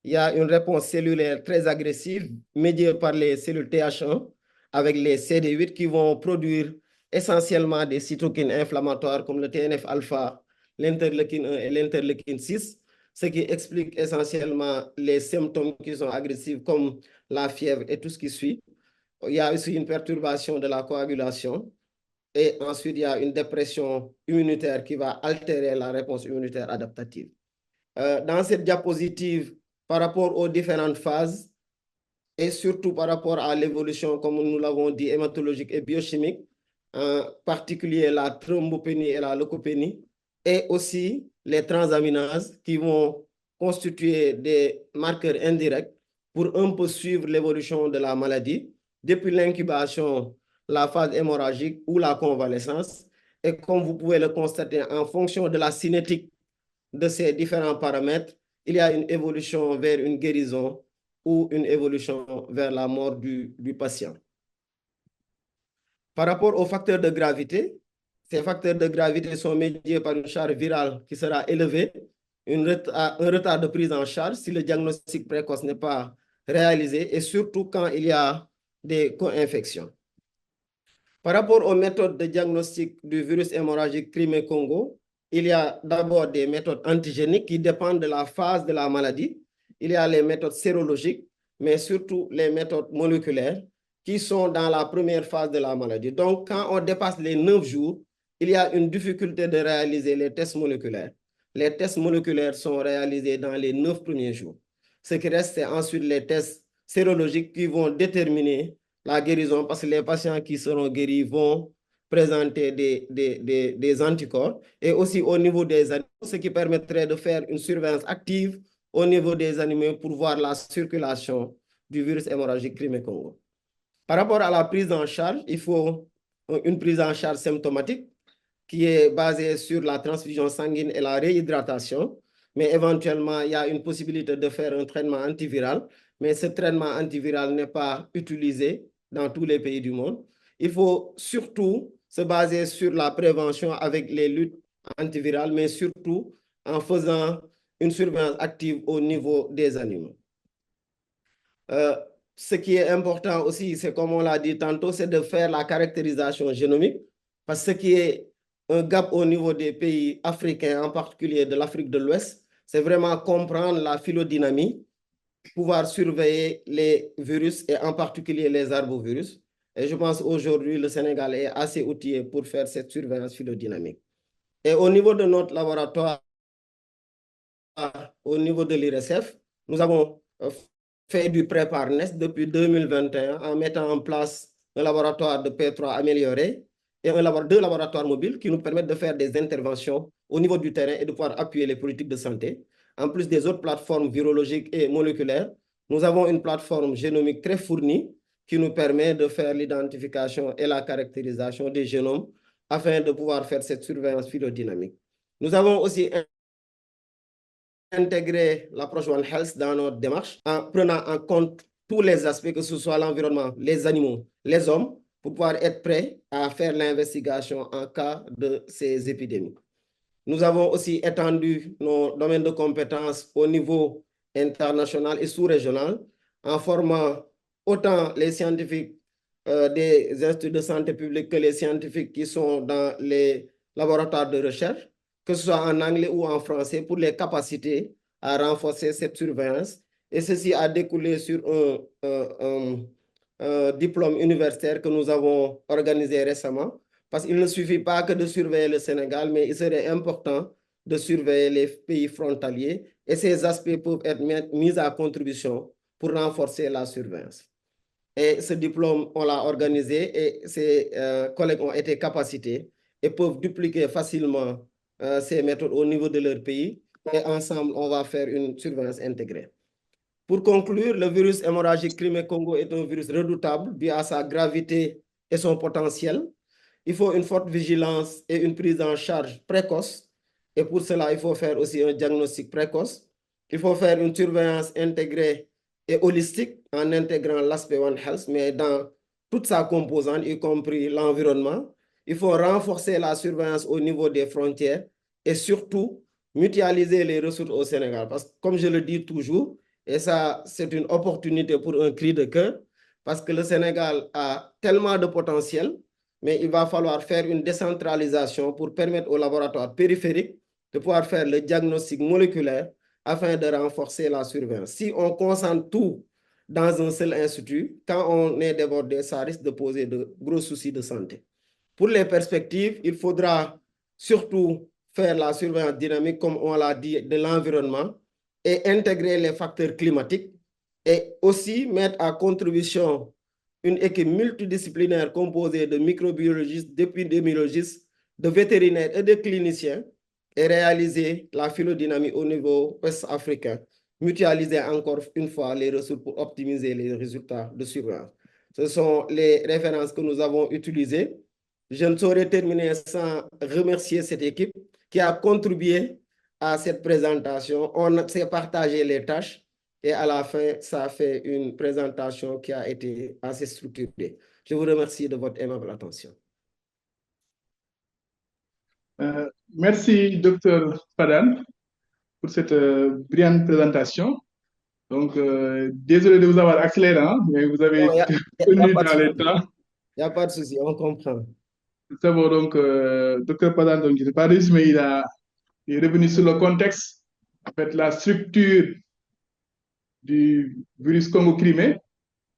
il y a une réponse cellulaire très agressive, médiée par les cellules TH1, avec les CD8 qui vont produire essentiellement des cytokines inflammatoires comme le TNF-alpha, l'interleukine 1 et l'interleukine 6, ce qui explique essentiellement les symptômes qui sont agressifs comme la fièvre et tout ce qui suit. Il y a aussi une perturbation de la coagulation et ensuite il y a une dépression immunitaire qui va altérer la réponse immunitaire adaptative. Dans cette diapositive, par rapport aux différentes phases et surtout par rapport à l'évolution, comme nous l'avons dit, hématologique et biochimique, en particulier la thrombopénie et la leucopénie, et aussi les transaminases qui vont constituer des marqueurs indirects pour un peu suivre l'évolution de la maladie, depuis l'incubation, la phase hémorragique ou la convalescence. Et comme vous pouvez le constater, en fonction de la cinétique de ces différents paramètres, il y a une évolution vers une guérison ou une évolution vers la mort du patient. Par rapport aux facteurs de gravité, ces facteurs de gravité sont médiés par une charge virale qui sera élevée, un retard de prise en charge si le diagnostic précoce n'est pas réalisé et surtout quand il y a des co-infections. Par rapport aux méthodes de diagnostic du virus hémorragique Crimée-Congo, il y a d'abord des méthodes antigéniques qui dépendent de la phase de la maladie. Il y a les méthodes sérologiques, mais surtout les méthodes moléculaires qui sont dans la première phase de la maladie. Donc, quand on dépasse les 9 jours, il y a une difficulté de réaliser les tests moléculaires. Les tests moléculaires sont réalisés dans les 9 premiers jours. Ce qui reste, c'est ensuite les tests sérologiques qui vont déterminer la guérison parce que les patients qui seront guéris vont présenter des anticorps et aussi au niveau des animaux, ce qui permettrait de faire une surveillance active au niveau des animaux pour voir la circulation du virus hémorragique Crimée-Congo. Par rapport à la prise en charge, il faut une prise en charge symptomatique qui est basée sur la transfusion sanguine et la réhydratation, mais éventuellement, il y a une possibilité de faire un traitement antiviral, mais ce traitement antiviral n'est pas utilisé dans tous les pays du monde. Il faut surtout se baser sur la prévention avec les luttes antivirales, mais surtout en faisant une surveillance active au niveau des animaux. Ce qui est important aussi, c'est comme on l'a dit tantôt, c'est de faire la caractérisation génomique, parce que ce qui est un gap au niveau des pays africains, en particulier de l'Afrique de l'Ouest, c'est vraiment comprendre la phylodynamie, pouvoir surveiller les virus et en particulier les arbovirus. Et je pense aujourd'hui le Sénégal est assez outillé pour faire cette surveillance phylodynamique. Et au niveau de notre laboratoire, au niveau de l'IRSF, nous avons fait du Prépar-NEST depuis 2021 en mettant en place un laboratoire de P3 amélioré et deux laboratoires mobiles qui nous permettent de faire des interventions au niveau du terrain et de pouvoir appuyer les politiques de santé. En plus des autres plateformes virologiques et moléculaires, nous avons une plateforme génomique très fournie qui nous permet de faire l'identification et la caractérisation des génomes afin de pouvoir faire cette surveillance phylodynamique. Nous avons aussi intégré l'approche One Health dans notre démarche en prenant en compte tous les aspects, que ce soit l'environnement, les animaux, les hommes, pour pouvoir être prêts à faire l'investigation en cas de ces épidémies. Nous avons aussi étendu nos domaines de compétences au niveau international et sous-régional en formant autant les scientifiques des instituts de santé publique que les scientifiques qui sont dans les laboratoires de recherche, que ce soit en anglais ou en français, pour les capacités à renforcer cette surveillance. Et ceci a découlé sur un diplôme universitaire que nous avons organisé récemment, parce qu'il ne suffit pas que de surveiller le Sénégal, mais il serait important de surveiller les pays frontaliers, et ces aspects peuvent être mis à contribution pour renforcer la surveillance. Et ce diplôme, on l'a organisé et ses collègues ont été capacités et peuvent dupliquer facilement ces méthodes au niveau de leur pays. Et ensemble, on va faire une surveillance intégrée. Pour conclure, le virus hémorragique Crimée-Congo est un virus redoutable dû à sa gravité et son potentiel. Il faut une forte vigilance et une prise en charge précoce. Et pour cela, il faut faire aussi un diagnostic précoce. Il faut faire une surveillance intégrée et holistique en intégrant l'aspect One Health, mais dans toute sa composante, y compris l'environnement. Il faut renforcer la surveillance au niveau des frontières et surtout mutualiser les ressources au Sénégal. Parce que, comme je le dis toujours, et ça, c'est une opportunité pour un cri de cœur, parce que le Sénégal a tellement de potentiel, mais il va falloir faire une décentralisation pour permettre aux laboratoires périphériques de pouvoir faire le diagnostic moléculaire afin de renforcer la surveillance. Si on concentre tout dans un seul institut, quand on est débordé, ça risque de poser de gros soucis de santé. Pour les perspectives, il faudra surtout faire la surveillance dynamique, comme on l'a dit, de l'environnement et intégrer les facteurs climatiques et aussi mettre à contribution une équipe multidisciplinaire composée de microbiologistes, d'épidémiologistes, de vétérinaires et de cliniciens et réaliser la phylodynamie au niveau ouest-africain, mutualiser encore une fois les ressources pour optimiser les résultats de surveillance. Ce sont les références que nous avons utilisées. Je ne saurais terminer sans remercier cette équipe qui a contribué à cette présentation. On s'est partagé les tâches et à la fin, ça fait une présentation qui a été assez structurée. Je vous remercie de votre aimable attention. Merci, Dr. Padan, pour cette brillante présentation. Donc, désolé de vous avoir accéléré, hein, mais vous avez tenu dans les temps. Il n'y a pas de souci, on comprend. C'est bon, donc, Dr. Padan, donc, je n'ai pas réussi, mais il est revenu sur le contexte, en fait, la structure du virus Congo-Crimée,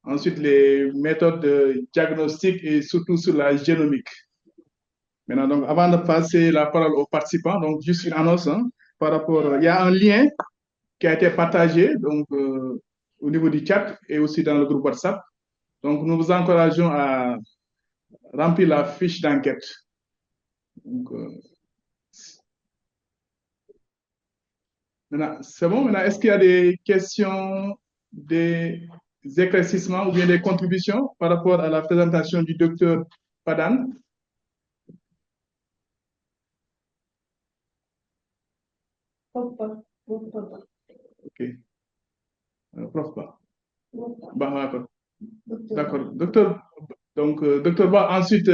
ensuite les méthodes de diagnostic et surtout sur la génomique. Maintenant, donc, avant de passer la parole aux participants, donc juste une annonce par rapport, il y a un lien qui a été partagé donc, au niveau du chat et aussi dans le groupe WhatsApp. Donc, nous vous encourageons à remplir la fiche d'enquête. Maintenant, c'est bon. Maintenant, est-ce qu'il y a des questions, des éclaircissements ou bien des contributions par rapport à la présentation du docteur Padan? Ok. Prof. Bah, d'accord. Docteur, donc, docteur Ba, ensuite,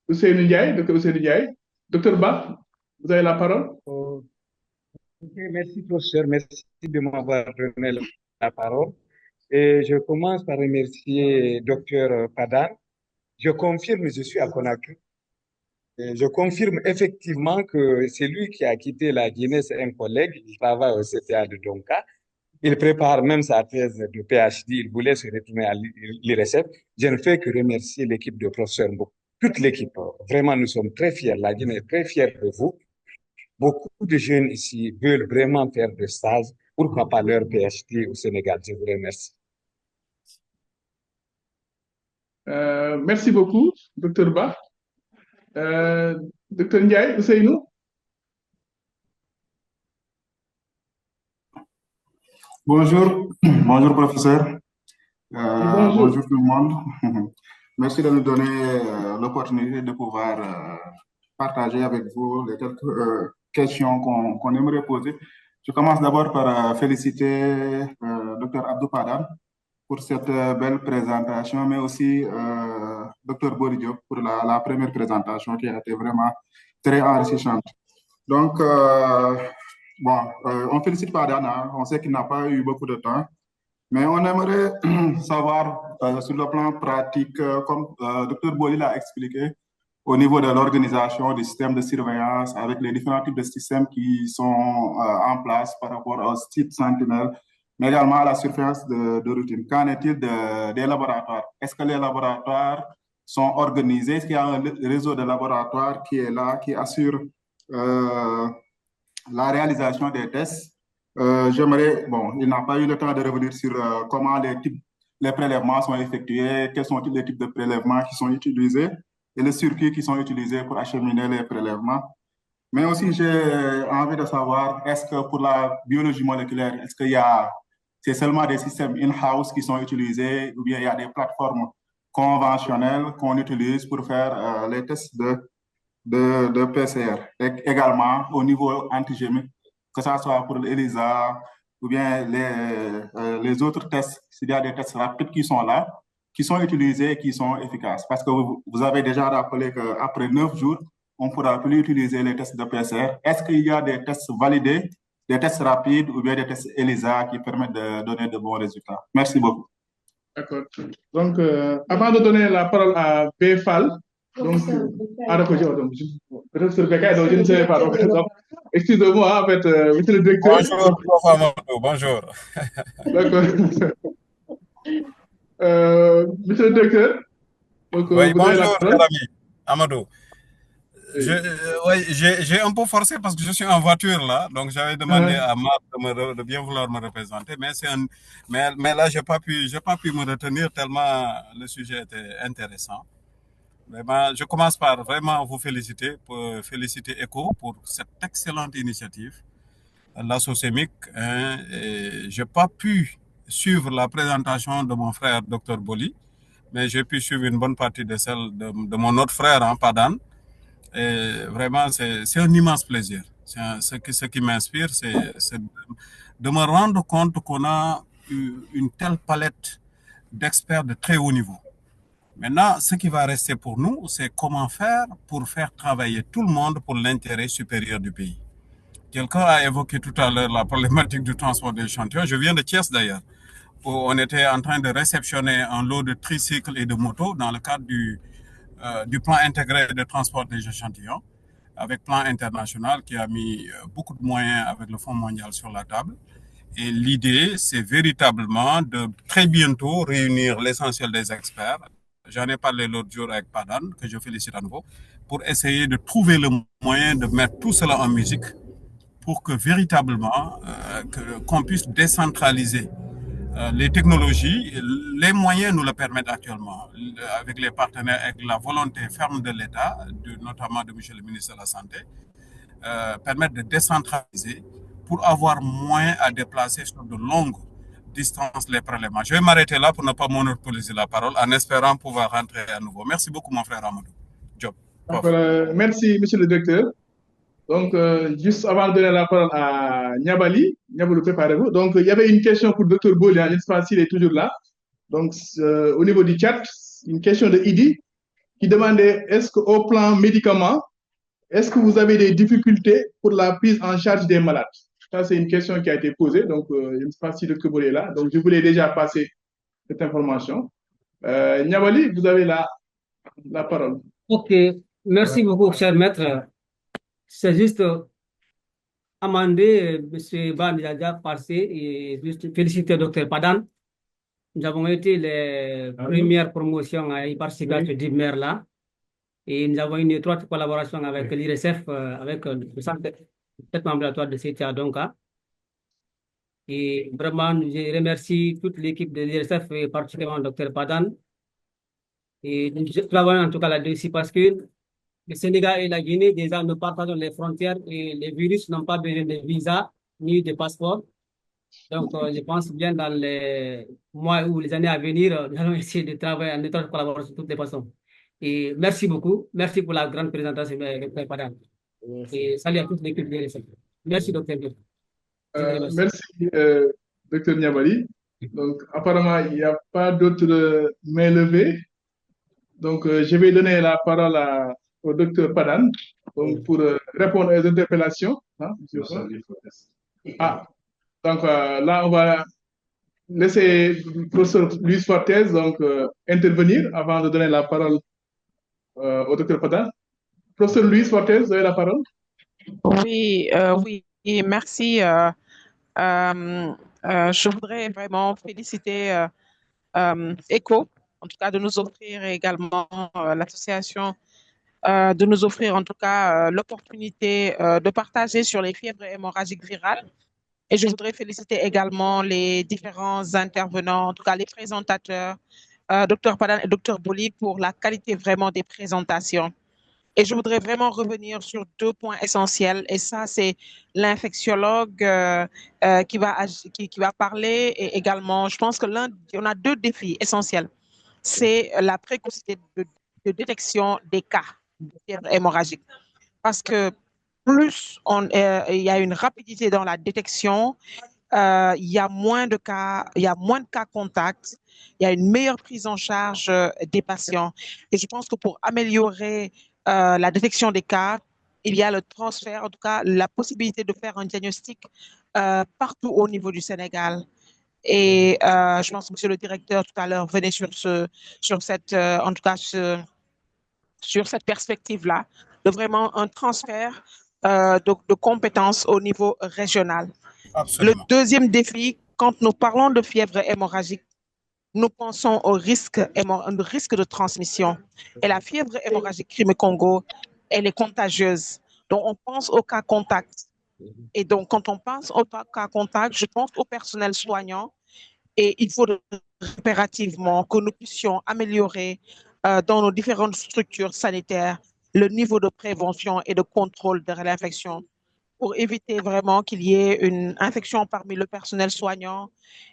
Ousseynou Ndiaye, docteur Ousseynou Ndiaye. Docteur Ba, vous avez la parole. Okay, merci, professeur. Merci de m'avoir donné la parole. Et je commence par remercier docteur Padan. Je confirme, je suis à Conakry. Et je confirme effectivement que c'est lui qui a quitté la Guinée, c'est un collègue, il travaille au CTA de Donka. Il prépare même sa thèse de PhD, il voulait se retourner à l'IRSF. Je ne fais que remercier l'équipe de professeur Mbok, toute l'équipe. Vraiment, nous sommes très fiers, la Guinée est très fière de vous. Beaucoup de jeunes ici veulent vraiment faire des stages, pourquoi pas leur PhD au Sénégal. Je vous remercie. Merci beaucoup, Dr. Ba. Dr. Ndiaye, Ousseynou. Bonjour, bonjour professeur. Bonjour tout le monde. Merci de nous donner l'opportunité de pouvoir partager avec vous les quelques questions qu'on aimerait poser. Je commence d'abord par féliciter Dr. Abdou Padan pour cette belle présentation, mais aussi Dr. Boli Diop pour la première présentation qui a été vraiment très enrichissante. Donc, on félicite Padan, on sait qu'il n'a pas eu beaucoup de temps, Mais on aimerait savoir sur le plan pratique, comme Dr Boly l'a expliqué, au niveau de l'organisation du système de surveillance avec les différents types de systèmes qui sont en place par rapport au site Sentinelle, mais également à la surveillance de routine. Qu'en est-il des laboratoires? Est-ce que les laboratoires sont organisés? Est-ce qu'il y a un réseau de laboratoires qui est là, qui assure la réalisation des tests? J'aimerais, bon, il n'a pas eu le temps de revenir sur comment les prélèvements sont effectués, quels sont les types de prélèvements qui sont utilisés et les circuits qui sont utilisés pour acheminer les prélèvements. Mais aussi, j'ai envie de savoir, est-ce que pour la biologie moléculaire, est-ce qu'il y a, c'est seulement des systèmes in-house qui sont utilisés ou bien il y a des plateformes conventionnelles qu'on utilise pour faire les tests de PCR? Et également, au niveau antigénique, que ce soit pour l'ELISA ou bien les autres tests, s'il y a des tests rapides qui sont là, qui sont utilisés et qui sont efficaces. Parce que vous avez déjà rappelé qu'après 9 jours, on ne pourra plus utiliser les tests de PCR. Est-ce qu'il y a des tests validés, des tests rapides ou bien des tests ELISA qui permettent de donner de bons résultats? Merci beaucoup. D'accord. Donc, avant de donner la parole à Befal, donc, peut-être sur Bekay, donc je ne sais pas. Donc, excusez-moi, en fait, monsieur le directeur. Bonjour, bonjour. D'accord. Monsieur le directeur. Donc, oui, bonjour, cher ami Amadou. J'ai un peu forcé parce que je suis en voiture là, donc j'avais demandé à Marc de bien vouloir me représenter, mais là, je n'ai pas pu me retenir tellement le sujet était intéressant. Vraiment, je commence par vraiment vous féliciter, féliciter ECHO pour cette excellente initiative, la SOSEMIC. Je n'ai pas pu suivre la présentation de mon frère, Dr Boly, mais j'ai pu suivre une bonne partie de celle de mon autre frère, Padan. Et vraiment, c'est un immense plaisir. Ce qui m'inspire, c'est de me rendre compte qu'on a une telle palette d'experts de très haut niveau. Maintenant, ce qui va rester pour nous, c'est comment faire pour faire travailler tout le monde pour l'intérêt supérieur du pays. Quelqu'un a évoqué tout à l'heure la problématique du transport des échantillons. Je viens de Thiès d'ailleurs, où on était en train de réceptionner un lot de tricycles et de motos dans le cadre du plan intégré de transport des échantillons, avec plan international qui a mis beaucoup de moyens avec le Fonds mondial sur la table. Et l'idée, c'est véritablement de très bientôt réunir l'essentiel des experts. J'en ai parlé l'autre jour avec Padan, que je félicite à nouveau, pour essayer de trouver le moyen de mettre tout cela en musique pour que véritablement, qu'on puisse décentraliser les technologies. Les moyens nous le permettent actuellement, avec les partenaires, avec la volonté ferme de l'État, notamment de M. le ministre de la Santé, permettre de décentraliser pour avoir moins à déplacer sur de longues distances les prélèvements. Je vais m'arrêter là pour ne pas monopoliser la parole en espérant pouvoir rentrer à nouveau. Merci beaucoup, mon frère Amadou. Job. Merci, monsieur le directeur. Donc, juste avant de donner la parole à Niabali, préparez-vous. Donc, il y avait une question pour le Dr Boly, je ne sais pas s'il est toujours là. Donc, au niveau du chat, une question de Idi qui demandait, est-ce qu'au plan médicaments, est-ce que vous avez des difficultés pour la prise en charge des malades? Ça, c'est une question qui a été posée. Donc, je ne sais pas si le Dr Boly est là. Donc, je voulais déjà passer cette information. Niabali, vous avez la parole. OK. Merci beaucoup, cher maître. C'est juste amender M. Ban déjà passé et juste féliciter Dr Padan. Nous avons été les premières promotions à y participer à ce DIMER là. Et nous avons une étroite collaboration avec l'IRSF, avec le centre de traitement ambulatoire de CTA Donka. Et vraiment, je remercie toute l'équipe de l'IRSF et particulièrement Dr Padan. Et nous travaillons en tout cas là-dessus parce que le Sénégal et la Guinée, déjà, nous partageons les frontières et les virus n'ont pas besoin de visa ni de passeport. Donc, je pense bien dans les mois ou les années à venir, nous allons essayer de travailler en étroite collaboration de toutes les façons. Et merci beaucoup. Merci pour la grande présentation, Dr Padan. Et salut à toute l'équipe de l'IRSF. Merci, Dr Merci, Dr Niabali. Donc, apparemment, il n'y a pas d'autres mains levées. Donc, je vais donner la parole au Dr Padan donc, pour répondre aux interpellations. Hein, donc, là, on va laisser le professeur Luis Fortes donc, intervenir avant de donner la parole au docteur Padan. Professeur Luis Fortes, vous avez la parole. Oui, oui, merci. Je voudrais vraiment féliciter ECHO, en tout cas de nous offrir également l'association, de nous offrir en tout cas l'opportunité de partager sur les fièvres hémorragiques virales. Et je voudrais féliciter également les différents intervenants, en tout cas les présentateurs, Dr Padan et Dr Boli, pour la qualité vraiment des présentations. Et je voudrais vraiment revenir sur deux points essentiels. Et ça, c'est l'infectiologue qui va parler. Et également, je pense que on a deux défis essentiels. C'est la précocité de détection des cas de fièvre hémorragique. Parce que plus il y a une rapidité dans la détection, il y a moins de cas, il y a moins de cas contacts, il y a une meilleure prise en charge des patients. Et je pense que pour améliorer la détection des cas, il y a le transfert, en tout cas la possibilité de faire un diagnostic partout au niveau du Sénégal. Et je pense que monsieur le directeur tout à l'heure venait sur cette, en tout cas sur cette perspective-là, de vraiment un transfert de compétences au niveau régional. Absolument. Le deuxième défi, quand nous parlons de fièvre hémorragique, nous pensons au risque de transmission. Et la fièvre hémorragique Crimée-Congo, elle est contagieuse. Donc, on pense au cas contact. Et donc, quand on pense au cas contact, je pense au personnel soignant. Et il faut impérativement que nous puissions améliorer dans nos différentes structures sanitaires le niveau de prévention et de contrôle de l'infection pour éviter vraiment qu'il y ait une infection parmi le personnel soignant.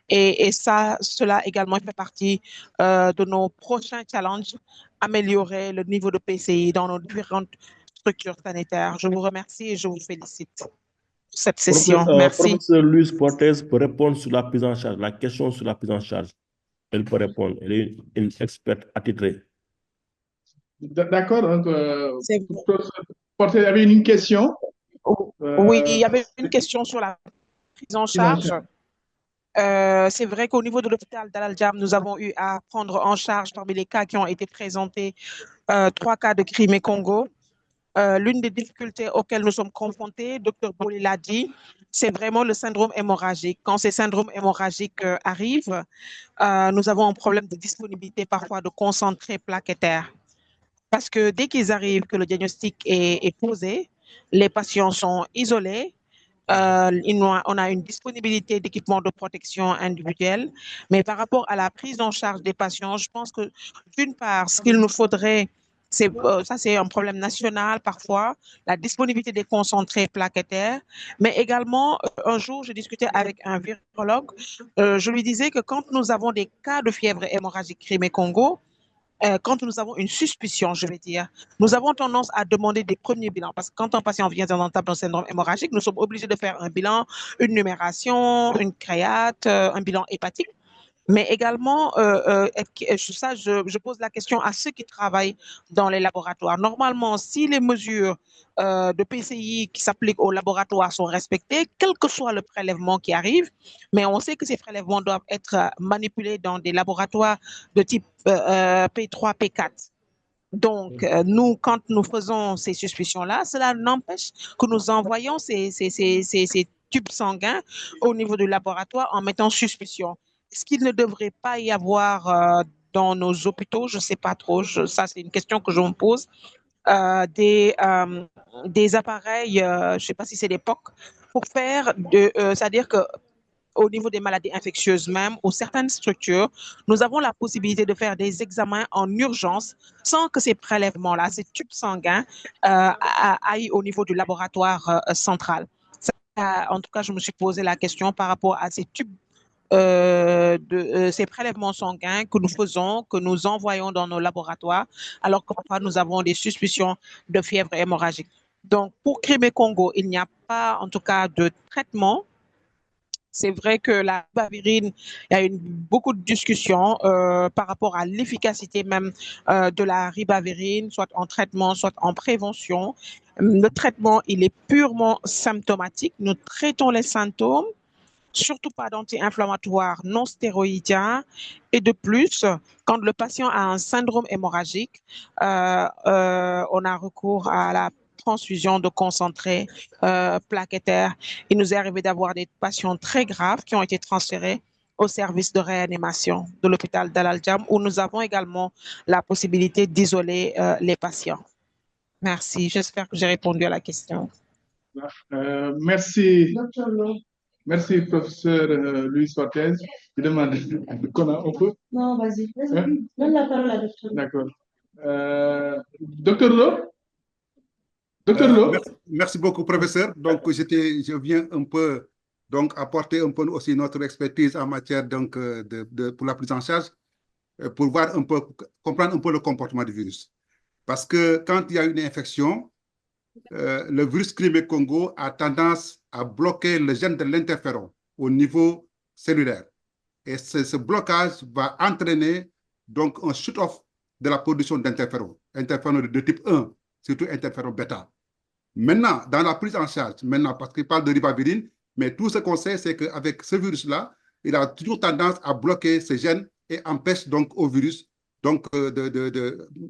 Et cela également fait partie de nos prochains challenges, améliorer le niveau de PCI dans nos différentes structures sanitaires. Je vous remercie et je vous félicite pour cette session. Merci. Professeur Luis Fortes peut répondre sur la prise en charge, la question sur la prise en charge. Elle peut répondre. Elle est une experte attitrée. D'accord. Donc, il y avait une question. Oui, il y avait une question sur la prise en charge. C'est vrai qu'au niveau de l'hôpital d'Al Jam, nous avons eu à prendre en charge parmi les cas qui ont été présentés 3 cas de Crimée-Congo. L'une des difficultés auxquelles nous sommes confrontés, Dr Boli l'a dit, c'est vraiment le syndrome hémorragique. Quand ces syndromes hémorragiques arrivent, nous avons un problème de disponibilité parfois de concentrés plaquettaires. Parce que dès qu'ils arrivent, que le diagnostic est posé, les patients sont isolés, on a une disponibilité d'équipements de protection individuelle, mais par rapport à la prise en charge des patients, je pense que d'une part, ce qu'il nous faudrait, ça c'est un problème national parfois, la disponibilité des concentrés plaquettaires, mais également, un jour, je discutais avec un virologue, je lui disais que quand nous avons des cas de fièvre hémorragique Crimée-Congo, quand nous avons une suspicion, je vais dire, nous avons tendance à demander des premiers bilans parce que quand un patient vient dans un tableau de syndrome hémorragique, nous sommes obligés de faire un bilan, une numération, une créate, un bilan hépatique. Mais également, ça, je pose la question à ceux qui travaillent dans les laboratoires. Normalement, si les mesures de PCI qui s'appliquent aux laboratoires sont respectées, quel que soit le prélèvement qui arrive, mais on sait que ces prélèvements doivent être manipulés dans des laboratoires de type P3, P4. Donc, nous, quand nous faisons ces suspicions-là, cela n'empêche que nous envoyons ces tubes sanguins au niveau du laboratoire en mettant suspicion. Est-ce qu'il ne devrait pas y avoir dans nos hôpitaux, je ne sais pas trop, ça c'est une question que je me pose, des appareils, je ne sais pas si c'est des POC, pour faire, c'est-à-dire que au niveau des maladies infectieuses même, ou certaines structures, nous avons la possibilité de faire des examens en urgence sans que ces prélèvements-là, ces tubes sanguins, aillent au niveau du laboratoire central. En tout cas, je me suis posé la question par rapport à ces tubes, ces prélèvements sanguins que nous faisons, que nous envoyons dans nos laboratoires, alors que parfois nous avons des suspicions de fièvre hémorragique. Donc, pour Crimée-Congo, il n'y a pas, en tout cas, de traitement. C'est vrai que la ribavirine, il y a beaucoup de discussions par rapport à l'efficacité même de la ribavirine, soit en traitement, soit en prévention. Le traitement, il est purement symptomatique. Nous traitons les symptômes. surtout pas d'anti-inflammatoires non stéroïdiens. Et de plus, quand le patient a un syndrome hémorragique, on a recours à la transfusion de concentré plaquettaire. Il nous est arrivé d'avoir des patients très graves qui ont été transférés au service de réanimation de l'hôpital Dalal Jamm, où nous avons également la possibilité d'isoler les patients. Merci. J'espère que j'ai répondu à la question. Merci. Merci, professeur Louis Orthez. Je demande qu'on a un peu. Non, vas-y. Donne la parole à docteur. D'accord. Docteur Lo? Docteur Lo? Merci beaucoup, professeur. Donc, je viens un peu donc apporter un peu aussi notre expertise en matière donc, pour la prise en charge, pour voir un peu, comprendre un peu le comportement du virus. Parce que quand il y a une infection, le virus Crimée-Congo a tendance à bloquer le gène de l'interféron au niveau cellulaire. Et ce blocage va entraîner donc un shoot-off de la production d'interféron, interféron de type 1, surtout interféron bêta. Maintenant, dans la prise en charge, parce qu'il parle de ribavirin, mais tout ce qu'on sait, c'est qu'avec ce virus-là, il a toujours tendance à bloquer ce gène et empêche donc au virus, donc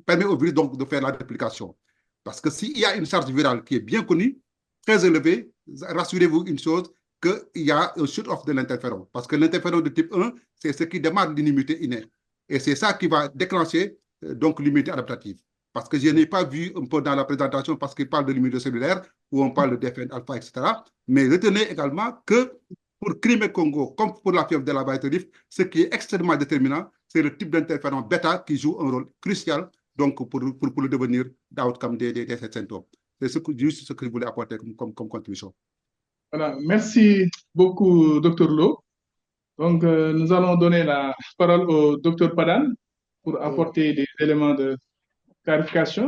permet au virus donc de faire la réplication. Parce que s'il y a une charge virale qui est bien connue, très élevée, rassurez-vous une chose, qu'il y a un shoot-off de l'interféron. Parce que l'interféron de type 1, c'est ce qui démarre l'immunité innée. Et c'est ça qui va déclencher donc l'immunité adaptative. Parce que je n'ai pas vu un peu dans la présentation, parce qu'il parle de l'immunité cellulaire, où on parle de DFN alpha, etc. Mais retenez également que pour Crimée-Congo, comme pour la fièvre de la Vitelliforme, ce qui est extrêmement déterminant, c'est le type d'interféron bêta qui joue un rôle crucial donc pour le devenir d'outcome des symptômes. C'est juste ce que je voulais apporter comme contribution. Voilà, merci beaucoup, Dr Lo. Donc, nous allons donner la parole au Dr Padan pour apporter des éléments de clarification.